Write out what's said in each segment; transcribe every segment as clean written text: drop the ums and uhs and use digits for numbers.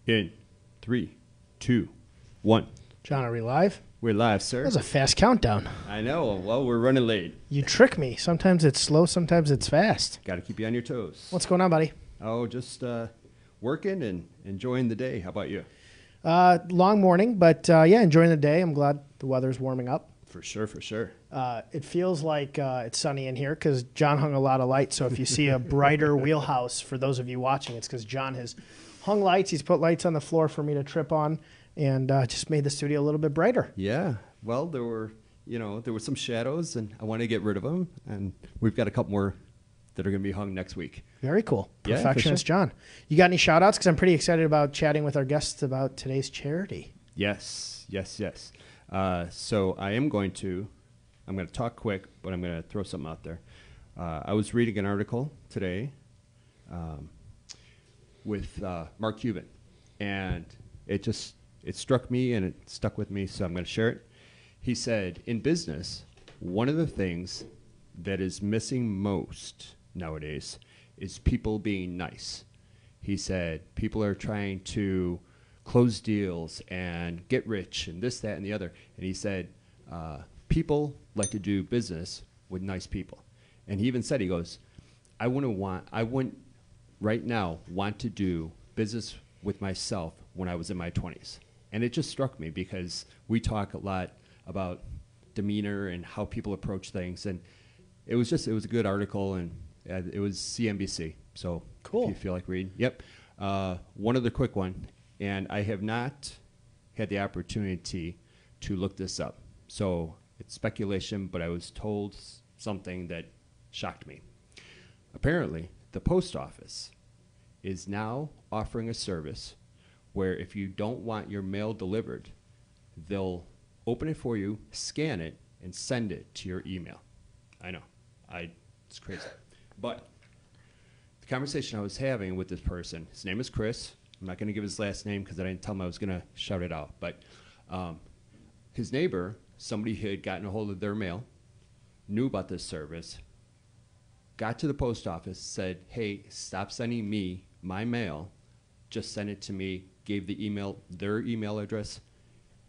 In 3, 2, 1. John, are we live? We're live, sir. That was a fast countdown. I know. Well, we're running late. You trick me. Sometimes it's slow, sometimes it's fast. Got to keep you on your toes. What's going on, buddy? Oh, just working and enjoying the day. How about you? Long morning, but yeah, enjoying the day. I'm glad the weather's warming up. For sure, for sure. It feels like it's sunny in here because John hung a lot of lights. So if you see a brighter wheelhouse, for those of you watching, it's because John has hung lights. He's put lights on the floor for me to trip on, and just made the studio a little bit brighter. Yeah. Well, there were some shadows, and I want to get rid of them. And we've got a couple more that are going to be hung next week. Very cool. Yeah, Perfectionist sure. John. You got any shout outs? Because I'm pretty excited about chatting with our guests about today's charity. Yes. So I'm going to talk quick, but I'm going to throw something out there. I was reading an article today with Mark Cuban, and it struck me and it stuck with me, so I'm going to share it. He said, in business, one of the things that is missing most nowadays is people being nice. He said people are trying to close deals and get rich and this, that, and the other. And he said people like to do business with nice people. And he even said, he goes, I wouldn't right now want to do business with myself when I was in my 20s. And it just struck me because we talk a lot about demeanor and how people approach things. And it was a good article, and it was CNBC. So cool. If you feel like reading. Yep. One other quick one. And I have not had the opportunity to look this up. So it's speculation, but I was told something that shocked me. Apparently, the post office is now offering a service where if you don't want your mail delivered, they'll open it for you, scan it, and send it to your email. I know. It's crazy. But the conversation I was having with this person, his name is Chris. I'm not going to give his last name because I didn't tell him I was going to shout it out. But his neighbor, somebody had gotten a hold of their mail, knew about this service, got to the post office, said, hey, stop sending me my mail, just send it to me, gave their email address,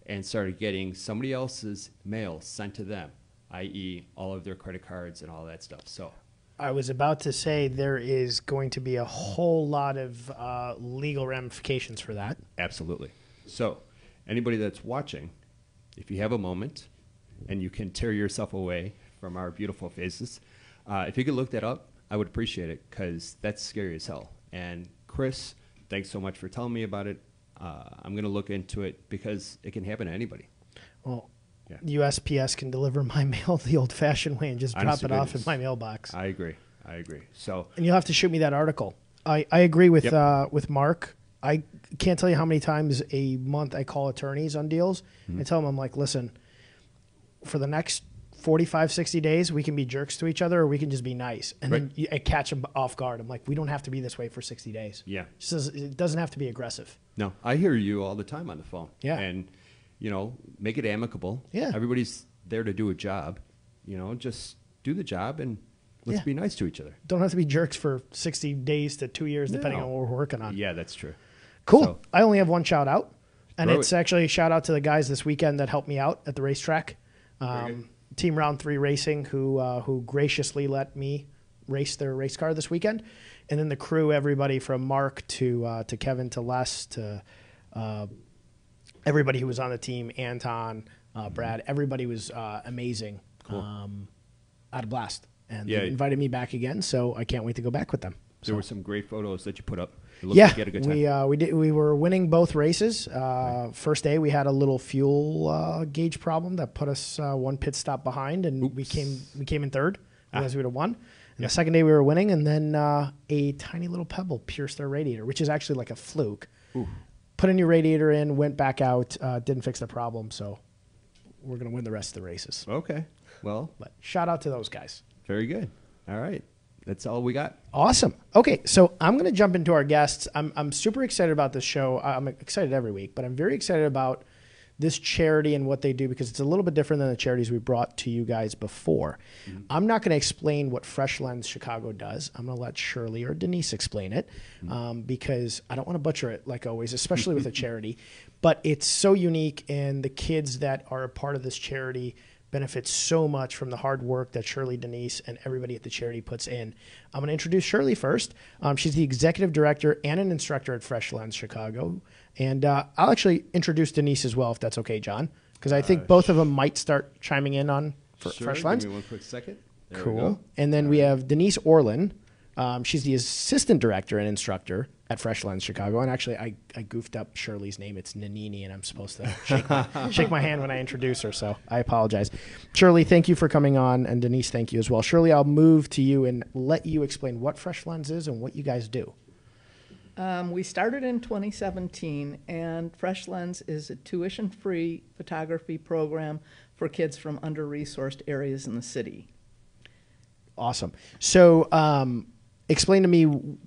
and started getting somebody else's mail sent to them, i.e. all of their credit cards and all that stuff. So I was about to say there is going to be a whole lot of legal ramifications for that. Absolutely. So anybody that's watching, if you have a moment and you can tear yourself away from our beautiful faces, if you could look that up, I would appreciate it because that's scary as hell. And Chris, thanks so much for telling me about it. I'm going to look into it because it can happen to anybody. Well, yeah. USPS can deliver my mail the old-fashioned way and just drop it off in my mailbox. I agree. So, and you'll have to shoot me that article. I agree with Yep. with Mark. I can't tell you how many times a month I call attorneys on deals and tell them, I'm like, listen, for the next 45, 60 days, we can be jerks to each other or we can just be nice. And right. then I catch them off guard. I'm like, we don't have to be this way for 60 days. Yeah. It doesn't have to be aggressive. No, I hear you all the time on the phone. Yeah. And, make it amicable. Yeah. Everybody's there to do a job. Just do the job and let's be nice to each other. Don't have to be jerks for 60 days to 2 years, depending on what we're working on. Yeah, that's true. Cool. So, I only have one shout out, and throw it's it. actually a shout out to the guys this weekend that helped me out at the racetrack. Team Round 3 Racing, who graciously let me race their race car this weekend, and then the crew, everybody from Mark to Kevin to Les to everybody who was on the team, Anton, Brad, everybody was amazing. Cool. I had a blast, and Yeah. they invited me back again, so I can't wait to go back with them. There were some great photos that you put up. It looked Yeah, like you had a good time. we were winning both races. First day we had a little fuel gauge problem that put us one pit stop behind, and Oops. we came in third. Otherwise we would have won. And the second day we were winning, and then a tiny little pebble pierced our radiator, which is actually like a fluke. Ooh. Put a new radiator in, went back out, didn't fix the problem, so we're gonna win the rest of the races. Okay. Well, But shout out to those guys. very good. All right. That's all we got. Awesome. Okay, so I'm going to jump into our guests. I'm super excited about this show. I'm excited every week, but I'm very excited about this charity and what they do, because it's a little bit different than the charities we brought to you guys before. I'm not going to explain what Fresh Lens Chicago does. I'm going to let Shirley or Denise explain it, because I don't want to butcher it like always, especially with a charity. But it's so unique, and the kids that are a part of this charity benefit so much from the hard work that Shirley, Denise, and everybody at the charity puts in. I'm going to introduce Shirley first. She's the executive director and an instructor at Fresh Lens Chicago. And I'll actually introduce Denise as well, if that's okay, John, because I think both of them might start chiming in on Fresh Lens. Give me one quick second. There Cool. And then we have Denise Orlin. She's the assistant director and instructor at Fresh Lens Chicago. And actually, I goofed up Shirley's name. It's Nanini, and I'm supposed to shake my hand when I introduce her, so I apologize. Shirley, thank you for coming on, and Denise, thank you as well. Shirley, I'll move to you and let you explain what Fresh Lens is and what you guys do. We started in 2017, and Fresh Lens is a tuition-free photography program for kids from under-resourced areas in the city. Awesome. So explain to me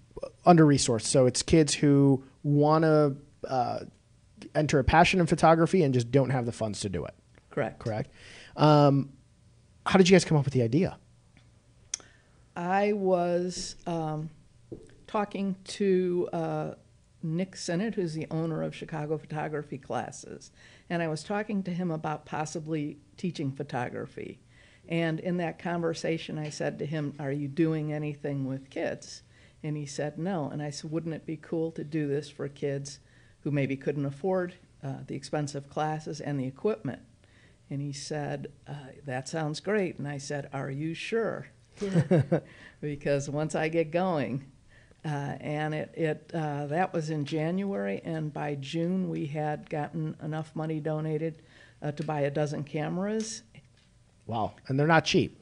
under-resourced. So it's kids who want to enter a passion in photography and just don't have the funds to do it. Correct. How did you guys come up with the idea? I was talking to Nick Sinnott, who's the owner of Chicago Photography Classes, and I was talking to him about possibly teaching photography. And in that conversation, I said to him, "Are you doing anything with kids?" And he said, "No." And I said, "Wouldn't it be cool to do this for kids who maybe couldn't afford the expensive classes and the equipment?" And he said, "That sounds great." And I said, "Are you sure?" Because once I get going, and that was in January, and by June we had gotten enough money donated to buy a dozen cameras. Wow. And they're not cheap.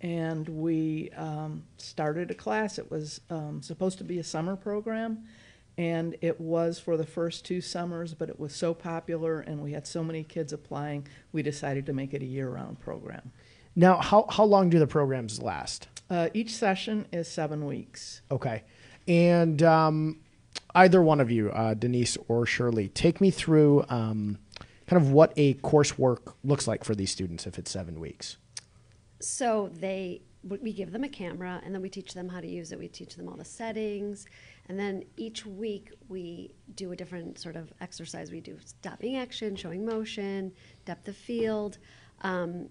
And we started a class. It was supposed to be a summer program, and it was for the first 2 summers, but it was so popular and we had so many kids applying, we decided to make it a year-round program. Now, how long do the programs last? Each session is 7 weeks. Okay. And either one of you, Denise or Shirley, take me through kind of what a coursework looks like for these students if it's 7 weeks. So we give them a camera, and then we teach them how to use it. We teach them all the settings, and then each week we do a different sort of exercise. We do stopping action, showing motion, depth of field, and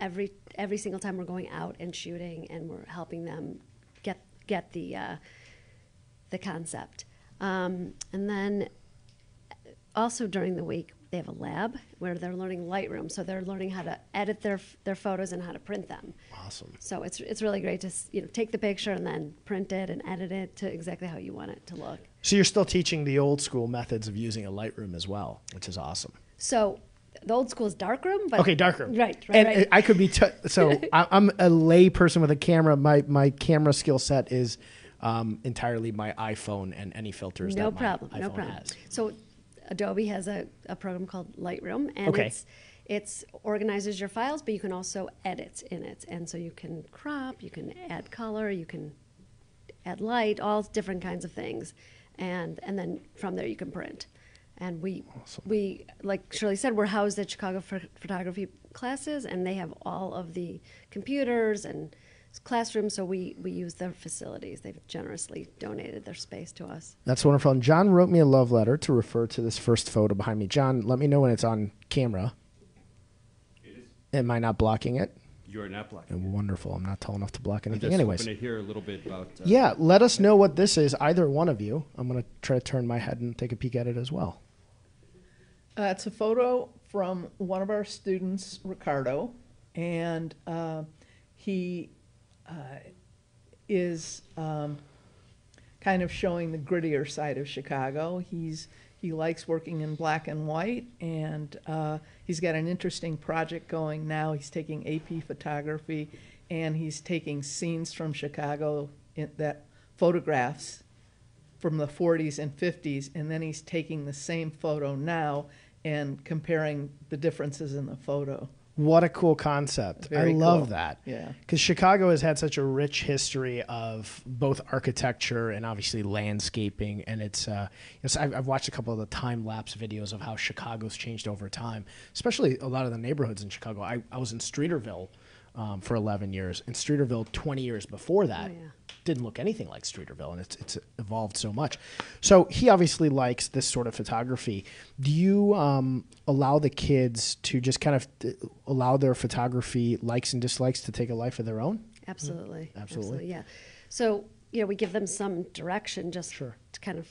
every single time we're going out and shooting, and we're helping them get the concept. And then also during the week, they have a lab where they're learning Lightroom, so they're learning how to edit their photos and how to print them. Awesome. So it's really great to take the picture and then print it and edit it to exactly how you want it to look. So you're still teaching the old school methods of using a Lightroom as well, which is awesome. So the old school is darkroom, but okay, darkroom. Right. And I could be so I'm a lay person with a camera. My camera skill set is entirely my iPhone and any filters that my iPhone has. So Adobe has a program called Lightroom, and it organizes your files, but you can also edit in it. And so you can crop, you can add color, you can add light, all different kinds of things. And then from there you can print. And we, like Shirley said, we're housed at Chicago Photography Classes, and they have all of the computers and classrooms, so we use their facilities. They've generously donated their space to us. That's wonderful. And John wrote me a love letter to refer to this first photo behind me. John, let me know when it's on camera. It is. Am I not blocking it? You're not blocking it. Wonderful. I'm not tall enough to block anything. I'm just Anyways, hoping to hear a little bit about... yeah, let us know what this is, either one of you. I'm going to try to turn my head and take a peek at it as well. It's a photo from one of our students, Ricardo, and he is kind of showing the grittier side of Chicago. He likes working in black and white, and he's got an interesting project going now. He's taking AP photography, and he's taking scenes from Chicago that photographs from the 40s and 50s, and then he's taking the same photo now and comparing the differences in the photo. What a cool concept. Very I love cool. that. Yeah. Because Chicago has had such a rich history of both architecture and obviously landscaping. And it's, I've watched a couple of the time-lapse videos of how Chicago's changed over time, especially a lot of the neighborhoods in Chicago. I was in Streeterville for 11 years. And Streeterville, 20 years before that, didn't look anything like Streeterville, and it's evolved so much. So he obviously likes this sort of photography. Do you allow the kids to just kind of allow their photography likes and dislikes to take a life of their own? Absolutely. Absolutely. Yeah. So, we give them some direction just to kind of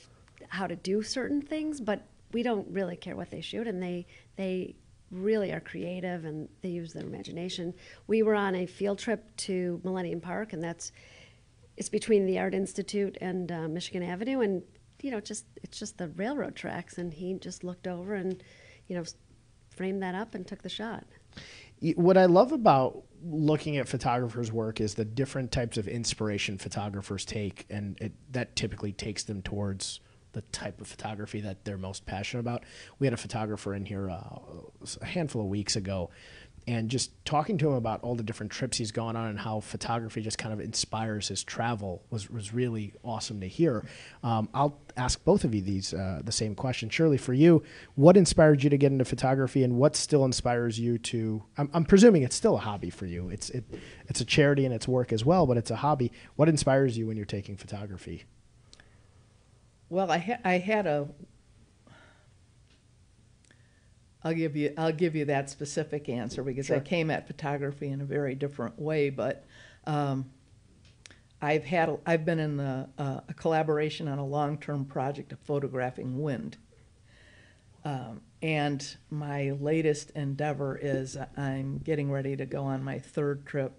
how to do certain things, but we don't really care what they shoot, and they really are creative and they use their imagination. We were on a field trip to Millennium Park, and it's between the Art Institute and Michigan Avenue, and it's just the railroad tracks, and he just looked over and framed that up and took the shot. What I love about looking at photographers' work is the different types of inspiration photographers take, and that typically takes them towards the type of photography that they're most passionate about. We had a photographer in here a handful of weeks ago, and just talking to him about all the different trips he's gone on and how photography just kind of inspires his travel was really awesome to hear. I'll ask both of you the same question. Shirley, for you, what inspired you to get into photography, and what still inspires you to? I'm presuming it's still a hobby for you. It's a charity and it's work as well, but it's a hobby. What inspires you when you're taking photography? Well, I'll give you that specific answer because I came at photography in a very different way. But I've been in a collaboration on a long-term project of photographing wind, and my latest endeavor is I'm getting ready to go on my third trip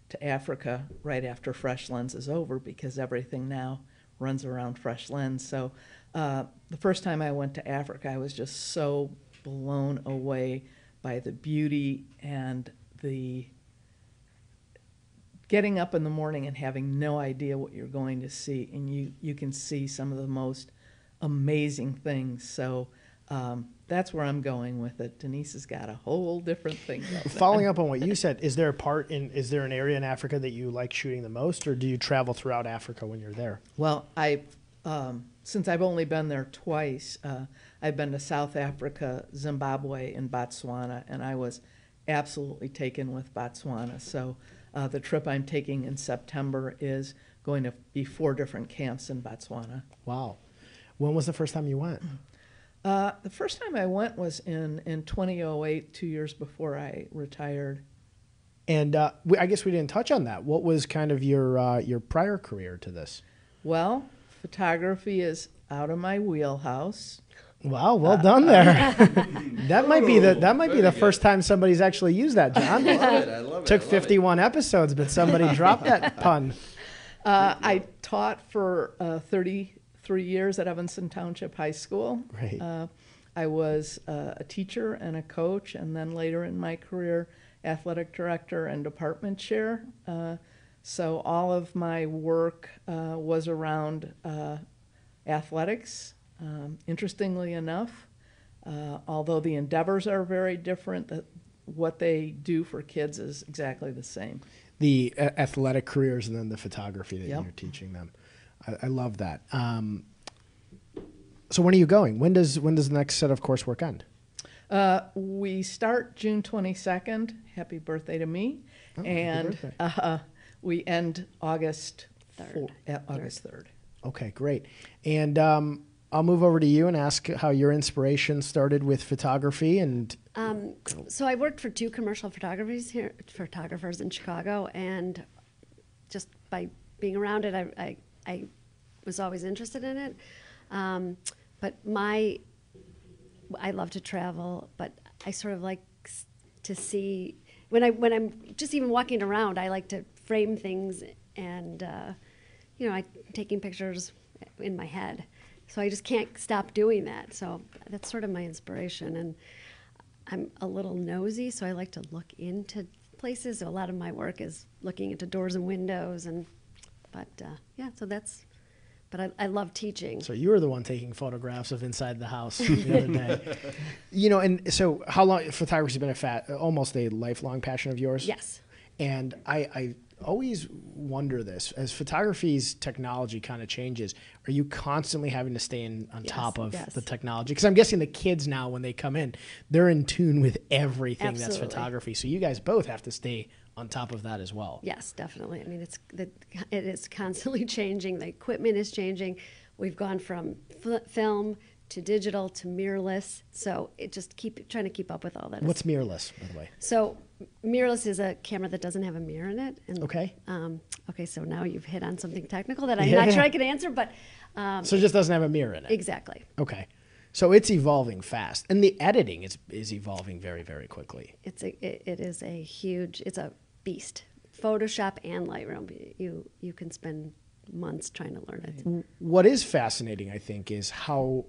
to Africa right after Fresh Lens is over, because everything now runs around Fresh Lens. So the first time I went to Africa, I was just so blown away by the beauty and the getting up in the morning and having no idea what you're going to see, and you can see some of the most amazing things. So that's where I'm going with it. Denise has got a whole different thing going on. Following up on what you said, is there an area in Africa that you like shooting the most, or do you travel throughout Africa when you're there? Well, since I've only been there twice, I've been to South Africa, Zimbabwe, and Botswana, and I was absolutely taken with Botswana. So the trip I'm taking in September is going to be 4 different camps in Botswana. Wow. When was the first time you went? The first time I went was in 2008, 2 years before I retired. And I guess we didn't touch on that. What was kind of your prior career to this? Well, photography is out of my wheelhouse. Wow, well done there. That might be the first time somebody's actually used that, John. I love it. Took 51 episodes, but somebody dropped that pun. I taught for 33 years at Evanston Township High School. Great. I was a teacher and a coach, and then later in my career, athletic director and department chair. So all of my work was around athletics. Interestingly enough, although the endeavors are very different, what they do for kids is exactly the same. The athletic careers and then the photography that you're teaching them. I love that. So when are you going? When does the next set of coursework end? We start June 22nd. Happy birthday to me. Oh, and we end August 3rd. August 3rd. Okay, great. And I'll move over to you and ask how your inspiration started with photography. And so I worked for 2 commercial photographers in Chicago, and just by being around it, I was always interested in it. But I love to travel, but I sort of like to see when I'm just even walking around, I like to frame things, and I'm taking pictures in my head. So I just can't stop doing that. So that's sort of my inspiration, and I'm a little nosy, so I like to look into places. So a lot of my work is looking into doors and windows, so that's but I love teaching. So you were the one taking photographs of inside the house the other day. You know, and so how long photography's been almost a lifelong passion of yours? Yes. And I always wonder this, as photography's technology kind of changes, are you constantly having to stay on top of the technology? Because I'm guessing the kids now, when they come in, they're in tune with everything that's photography. So you guys both have to stay on top of that as well. Yes, definitely. I mean, it is constantly changing. The equipment is changing. We've gone from film to digital to mirrorless. So it just trying to keep up with all that. What's mirrorless, by the way? So mirrorless is a camera that doesn't have a mirror in it. And, okay. Okay, so now you've hit on something technical that I'm not sure I can answer, but... so it just doesn't have a mirror in it? Exactly. Okay. So it's evolving fast. And the editing is evolving very, very quickly. It is a huge... It's a beast. Photoshop and Lightroom. You can spend months trying to learn it. What is fascinating, I think, is how,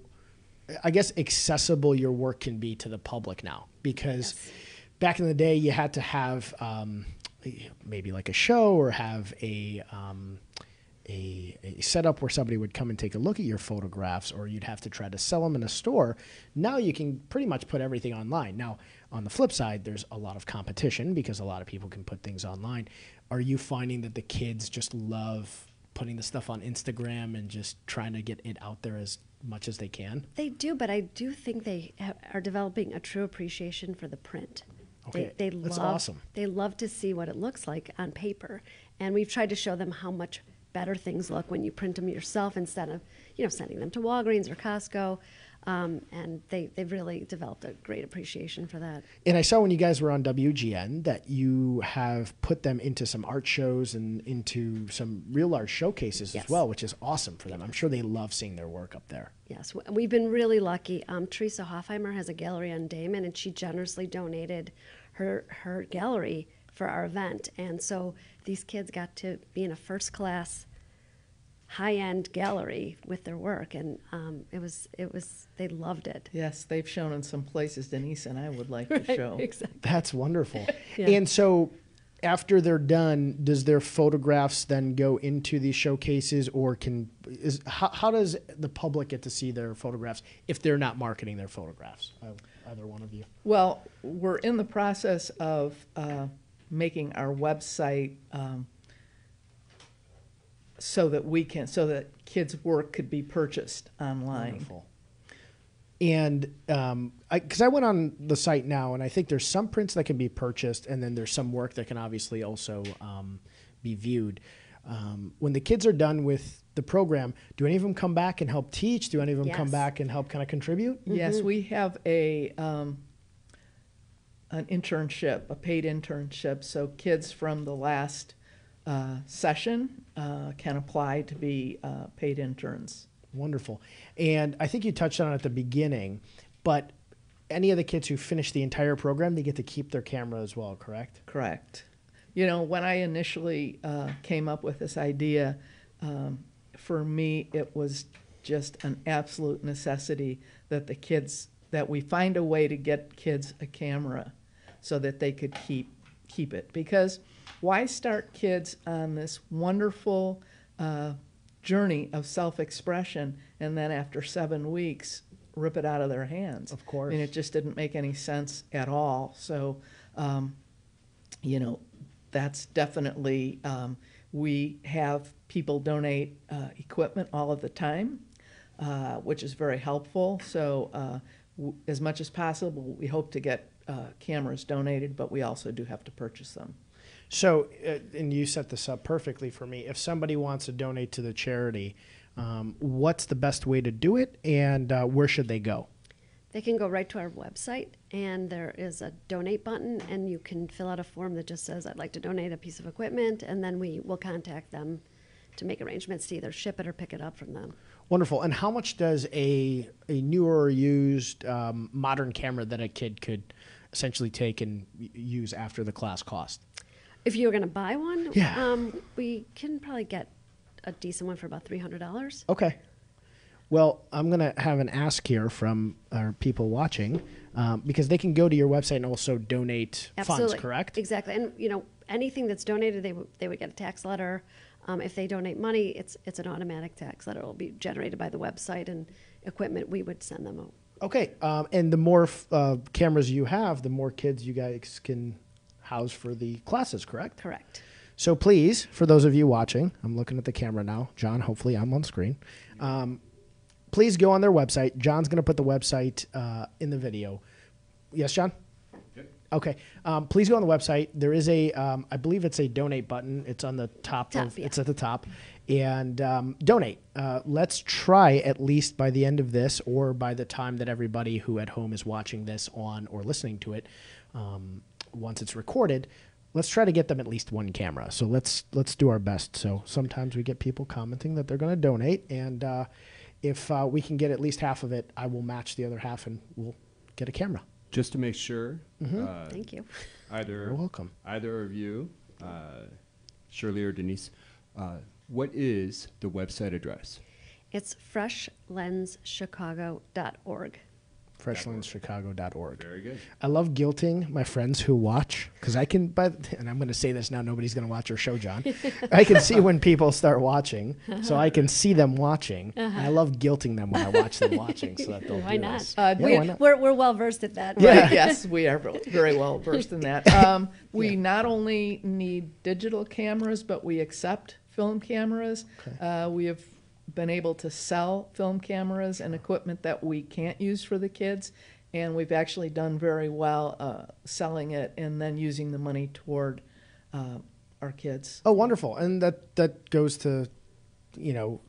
I guess, accessible your work can be to the public now. Because back in the day, you had to have maybe like a show or have a setup where somebody would come and take a look at your photographs, or you'd have to try to sell them in a store. Now you can pretty much put everything online. Now, on the flip side, there's a lot of competition because a lot of people can put things online. Are you finding that the kids just love putting the stuff on Instagram and just trying to get it out there as much as they can? They do, but I do think they are developing a true appreciation for the print. Okay, that's love, awesome. They love to see what it looks like on paper, and we've tried to show them how much better things look when you print them yourself instead of sending them to Walgreens or Costco. And they've really developed a great appreciation for that. And I saw when you guys were on WGN that you have put them into some art shows and into some real art showcases as well, which is awesome for them. I'm sure they love seeing their work up there. Yes, we've been really lucky. Teresa Hoffheimer has a gallery on Damon, and she generously donated her gallery for our event. And so these kids got to be in a first-class, high-end gallery with their work, and they loved it. Yes, they've shown in some places Denise and I would like to show. Exactly. That's wonderful. Yeah. And so after they're done, does their photographs then go into these showcases, or how does the public get to see their photographs if they're not marketing their photographs? Either one of you. Well, we're in the process of making our website so that kids' work could be purchased online. Wonderful. And because I went on the site now, and I think there's some prints that can be purchased, and then there's some work that can obviously also be viewed. When the kids are done with the program, do any of them come back and help teach? Do any of them come back and help kind of contribute? Yes, we have an internship, a paid internship, so kids from the last session can apply to be paid interns. Wonderful. And I think you touched on it at the beginning, but any of the kids who finish the entire program, they get to keep their camera as well, correct? Correct. When I initially came up with this idea, for me it was just an absolute necessity that we find a way to get kids a camera so that they could keep it. Because why start kids on this wonderful journey of self-expression and then after 7 weeks rip it out of their hands? Of course. I mean, it just didn't make any sense at all. So, that's definitely, we have people donate equipment all of the time, which is very helpful. So as much as possible, we hope to get cameras donated, but we also do have to purchase them. So, and you set this up perfectly for me. If somebody wants to donate to the charity, what's the best way to do it, and where should they go? They can go right to our website, and there is a donate button, and you can fill out a form that just says, I'd like to donate a piece of equipment, and then we will contact them to make arrangements to either ship it or pick it up from them. Wonderful. And how much does a newer or used modern camera that a kid could essentially take and use after the class cost? If you were going to buy one, yeah. We can probably get a decent one for about $300. Okay. Well, I'm going to have an ask here from our people watching, because they can go to your website and also donate Absolutely. funds, correct? Exactly. And, anything that's donated, they would get a tax letter. If they donate money, it's an automatic tax that will be generated by the website and equipment we would send them out. Okay, and the more cameras you have, the more kids you guys can house for the classes, correct? Correct. So please, for those of you watching, I'm looking at the camera now. John, hopefully I'm on screen. Please go on their website. John's going to put the website in the video. Yes, John? Okay. Please go on the website. There is a, I believe it's a donate button. It's on the top. Yeah. It's at the top. And donate. Let's try at least by the end of this, or by the time that everybody who at home is watching this on or listening to it, once it's recorded, let's try to get them at least one camera. So let's do our best. So sometimes we get people commenting that they're going to donate, and if we can get at least half of it, I will match the other half, and we'll get a camera. Just to make sure. Thank you. You're welcome. Either of you, Shirley or Denise, what is the website address? It's freshlenschicago.org. Freshlandschicago.org. Very good. I love guilting my friends who watch, because I can, and I'm going to say this now, nobody's going to watch our show, John. I can see when people start watching, so I can see them watching. I love guilting them when I watch them watching, so that they'll Why do not? this. Uh, Yeah, why not? We're well versed at that. Yeah. Right, yes, we are very well versed in that. We not only need digital cameras, but we accept film cameras. We have been able to sell film cameras and equipment that we can't use for the kids, and we've actually done very well selling it and then using the money toward our kids. Oh, wonderful. And that goes to,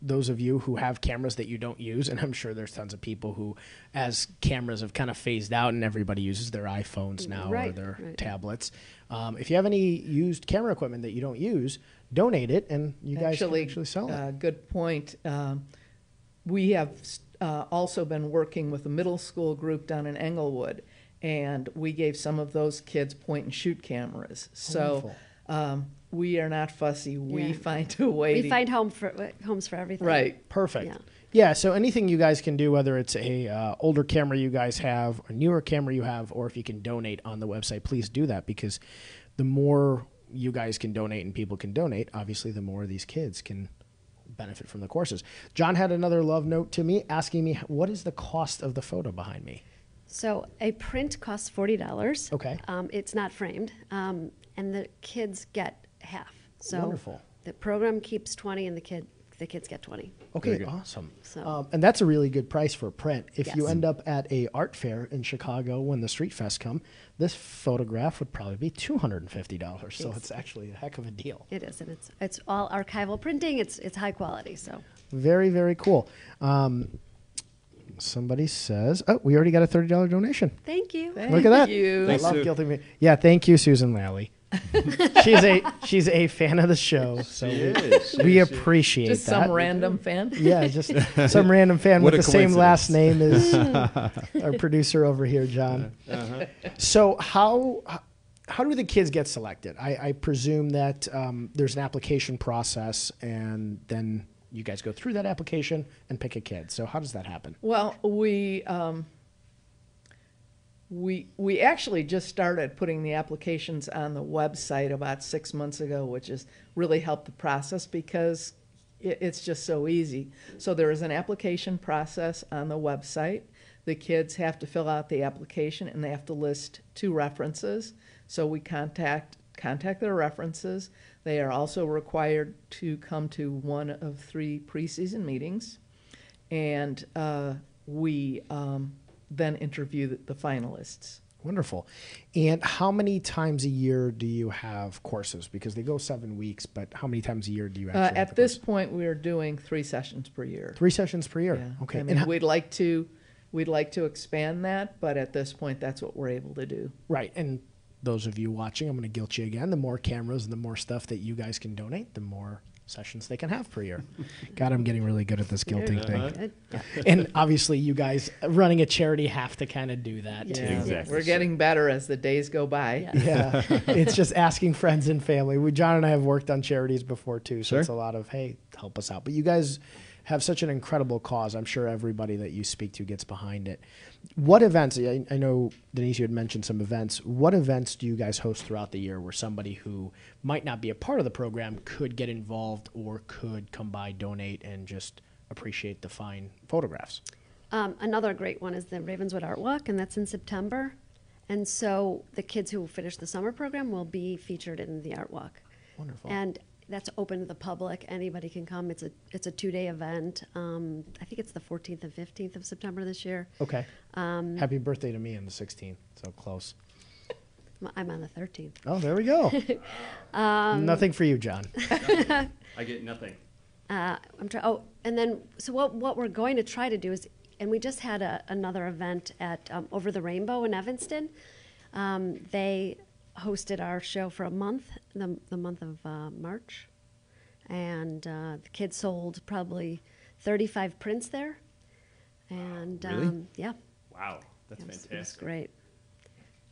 those of you who have cameras that you don't use, and I'm sure there's tons of people who, as cameras have kind of phased out and everybody uses their iPhones now or their tablets. If you have any used camera equipment that you don't use, donate it, and you guys can actually sell it. Good point. We have also been working with a middle school group down in Englewood, and we gave some of those kids point-and-shoot cameras. So we are not fussy. We find a way. We find homes for everything. Right. Perfect. Yeah, so anything you guys can do, whether it's a older camera you guys have, a newer camera you have, or if you can donate on the website, please do that, because the more you guys can donate and people can donate, obviously the more these kids can benefit from the courses. John had another love note to me asking me, what is the cost of the photo behind me? So a print costs $40. Okay. It's not framed, and the kids get half. So Wonderful. The program keeps 20, and the kids get 20. Okay, awesome. So- And that's a really good price for a print. If you Yes. end up at a art fair in Chicago when the Street Fest come, this photograph would probably be $250. So it's actually a heck of a deal. It is, and it's all archival printing. It's high quality. So Very, very cool. Somebody says, oh, we already got a $30 donation. thank you. Look at that. you. I Thanks, love Sue. guilting me. Yeah, thank you, Susan Lally. she's a fan of the show, so we appreciate Just that. some random fan. Yeah, just some random fan What with the a same last coincidence. name as our producer over here, John. So how do the kids get selected? I presume that there's an application process, and then you guys go through that application and pick a kid. So how does that happen? Well, we actually just started putting the applications on the website about 6 months ago, which has really helped the process because it's just so easy. So there is an application process on the website. The kids have to fill out the application, and they have to list 2 references. So we contact their references. They are also required to come to one of 3 preseason meetings, and we then interview the finalists. Wonderful. And how many times a year do you have courses? Because they go 7 weeks, but how many times a year do you actually have At the this courses? point, we are doing 3 sessions per year. 3 sessions per year. Yeah. Okay. I And mean, how- we'd like to expand that, but at this point, that's what we're able to do. right. And those of you watching, I'm going to guilt you again. The more cameras and the more stuff that you guys can donate, the more sessions they can have per year. God, I'm getting really good at this guilting thing. Good. Yeah. And obviously, you guys running a charity have to kind of do that too. Yeah. Exactly. We're getting better as the days go by. Yeah. Yeah, it's just asking friends and family. John and I have worked on charities before too, so Sure. it's a lot of, hey, help us out. But you guys have such an incredible cause. I'm sure everybody that you speak to gets behind it. What events, I know, Denise, you had mentioned some events. What events do you guys host throughout the year where somebody who might not be a part of the program could get involved or could come by, donate, and just appreciate the fine photographs? Another great one is the Ravenswood Art Walk, and that's in September. And so the kids who finish the summer program will be featured in the Art Walk. Wonderful. And that's open to the public. Anybody can come. It's a 2-day event. I think it's the 14th and 15th of September this year. Okay. Happy birthday to me on the 16th. So close. I'm on the 13th. Oh, there we go. Nothing for you, John. I get nothing. And then so what we're going to try to do is, and we just had another event at Over the Rainbow in Evanston. They hosted our show for a month, the month of March, and the kids sold probably 35 prints there. And Really? yeah, Wow, that's fantastic. it was great.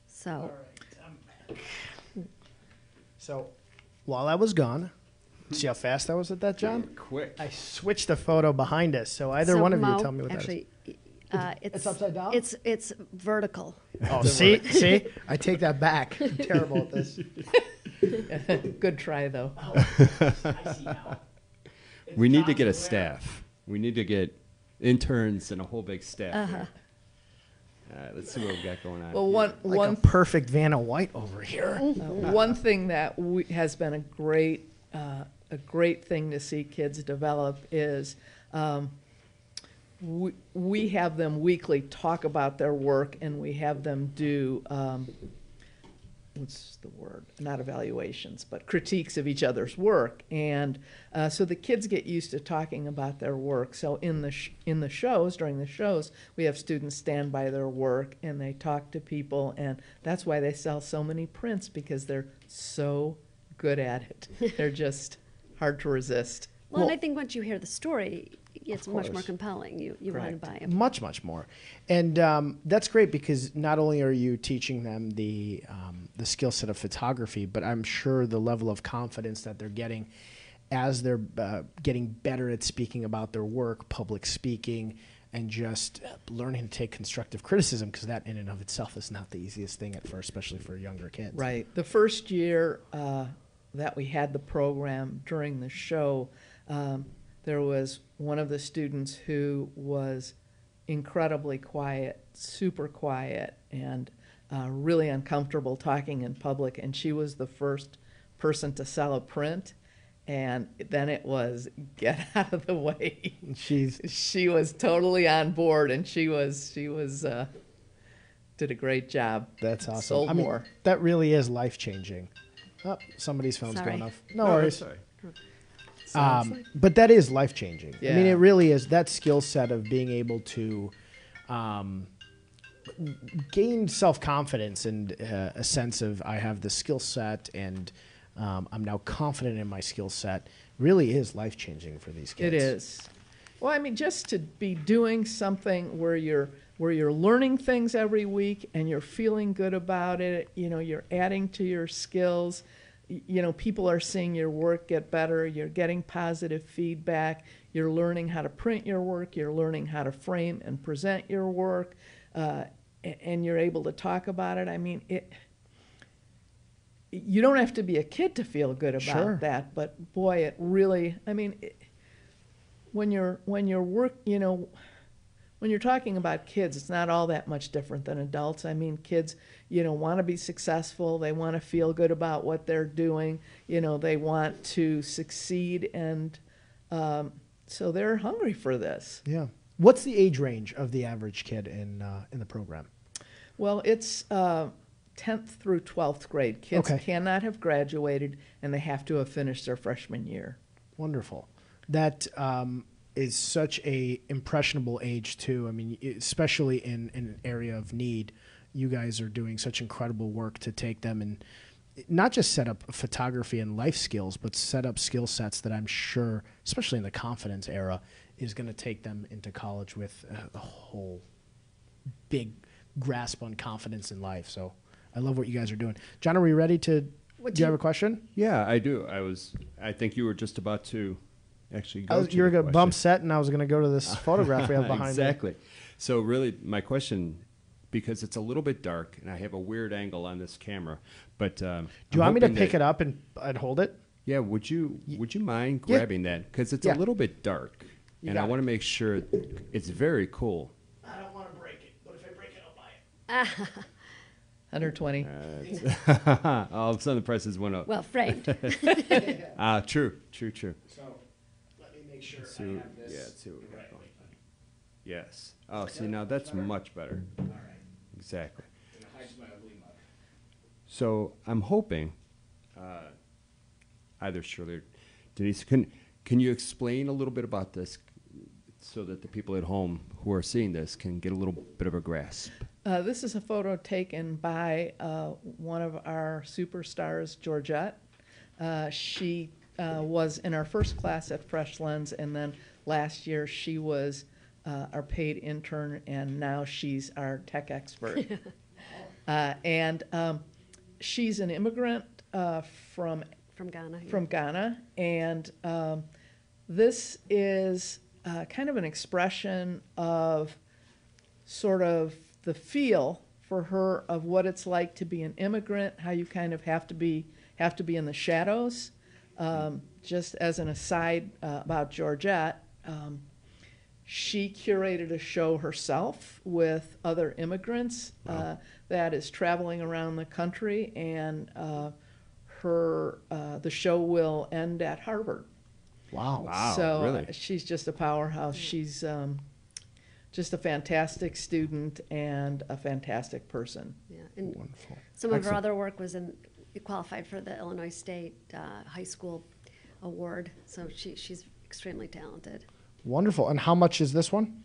So So while I was gone, see how fast I was at that, John? Quick. I switched the photo behind us. So either one of you Mo, tell me what actually, It's upside down? It's vertical. that is. Oh, see? I take that back. I'm terrible at this. Good try, though. I see now. We need to get a staff. We need to get interns and a whole big staff. Here. All right, let's see what we got going on. Well, here. Like a perfect Vanna White over here. one thing that has been a great thing to see kids develop is we have them weekly talk about their work, and we have them do what's the word? Not evaluations, but critiques of each other's work, and so the kids get used to talking about their work. So in the shows, during the shows, we have students stand by their work and they talk to people, and that's why they sell so many prints, because they're so good at it. They're just hard to resist. Well, and I think once you hear the story, it's much more course. compelling. You want to buy it. Much, much more. And that's great because not only are you teaching them the skill set of photography, but I'm sure the level of confidence that they're getting as they're getting better at speaking about their work, public speaking, and just learning to take constructive criticism, because that in and of itself is not the easiest thing at first, especially for younger kids. Right. The first year that we had the program during the show, there was one of the students who was incredibly quiet, super quiet, and really uncomfortable talking in public, and she was the first person to sell a print, and then it was get out of the way. She was totally on board, and she did a great job. That's awesome. Sold more. That really is life-changing. Oh, somebody's phone's Sorry. going off. No worries. Sorry. But that is life-changing. I mean, Yeah. it really is. That skill set of being able to gain self-confidence and a sense of I have the skill set and I'm now confident in my skill set really is life-changing for these kids. It is. Well, I mean, just to be doing something where you're learning things every week and you're feeling good about it, you're adding to your skills. People are seeing your work get better. You're getting positive feedback. You're learning how to print your work. You're learning how to frame and present your work, and you're able to talk about it. I mean, you don't have to be a kid to feel good about Sure. that, but boy, it really. I mean, when you're talking about kids, it's not all that much different than adults. I mean, kids, want to be successful. They want to feel good about what they're doing. They want to succeed, and so they're hungry for this. Yeah. What's the age range of the average kid in the program? Well, it's 10th through 12th grade. Kids Okay. cannot have graduated, and they have to have finished their freshman year. Wonderful. That is such a impressionable age too. I mean, especially in an area of need, you guys are doing such incredible work to take them and not just set up photography and life skills, but set up skill sets that I'm sure, especially in the confidence era, is going to take them into college with a whole big grasp on confidence in life. So I love what you guys are doing. John, are we ready to? Do you have a question? Yeah, I do. I think you were just about to actually go to You were the going to bump question. set, and I was going to go to this photograph we have behind me. Exactly. So really, my question, because it's a little bit dark, and I have a weird angle on this camera, but Do you want me to pick it? it up and hold it? Yeah, would you mind Yeah. grabbing that? Because it's Yeah. a little bit dark, You and I got want it. to make sure it's very cool. I don't want to break it, but if I break it, I'll buy it. 120. All of a sudden, the prices went up. Well, framed. True. So let me make sure See, let's see what we got going. Yes. Oh, see, now that's much better. All right. Exactly. And it hides my ugly mug. So I'm hoping, either Shirley or Denise, can you explain a little bit about this so that the people at home who are seeing this can get a little bit of a grasp? This is a photo taken by one of our superstars, Georgette. She was in our first class at Fresh Lens, and then last year she was our paid intern, and now she's our tech expert. And she's an immigrant from From Ghana. Yeah. from Ghana, and this is kind of an expression of sort of the feel for her of what it's like to be an immigrant, how you kind of have to be in the shadows. Just as an aside about Georgette, she curated a show herself with other immigrants that is traveling around the country, and the show will end at Harvard. Wow. Wow, So really? she's just a powerhouse. She's just a fantastic student and a fantastic person. Yeah. And Wonderful. some of her Excellent. other work was it qualified for the Illinois State High School Award. So she's extremely talented. Wonderful. And how much is this one?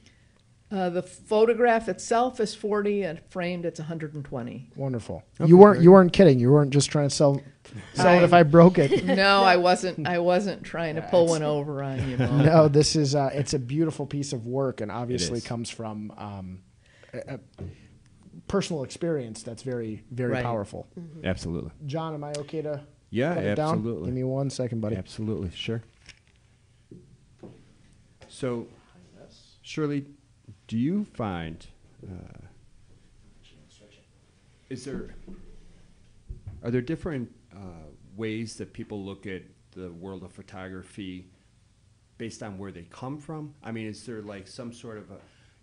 The photograph itself is 40, and framed it's 120. Wonderful. Okay, you weren't great. you weren't kidding. You weren't just trying to sell it if I broke it. No, I wasn't trying to pull one over on you, Mo. No, this is it's a beautiful piece of work, and obviously is. comes from a personal experience that's very, very Right. powerful. Absolutely. John, am I okay to Yeah, put it down? absolutely. Give me 1 second, buddy. Absolutely, sure. So, Shirley, do you find are there different ways that people look at the world of photography based on where they come from? I mean, is there like some sort of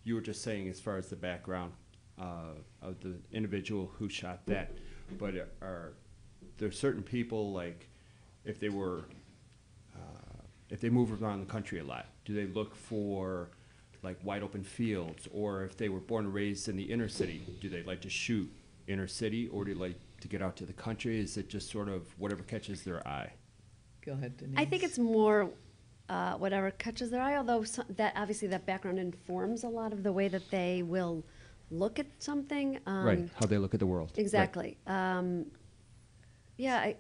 you were just saying as far as the background of the individual who shot that, but are there certain people, like if they move around the country a lot, do they look for like wide open fields? Or if they were born and raised in the inner city, do they like to shoot inner city, or do they like to get out to the country? Is it just sort of whatever catches their eye? Go ahead, Denise. I think it's more whatever catches their eye, although that obviously that background informs a lot of the way that they will look at something. Right, how they look at the world. Right. Exactly. Yeah, I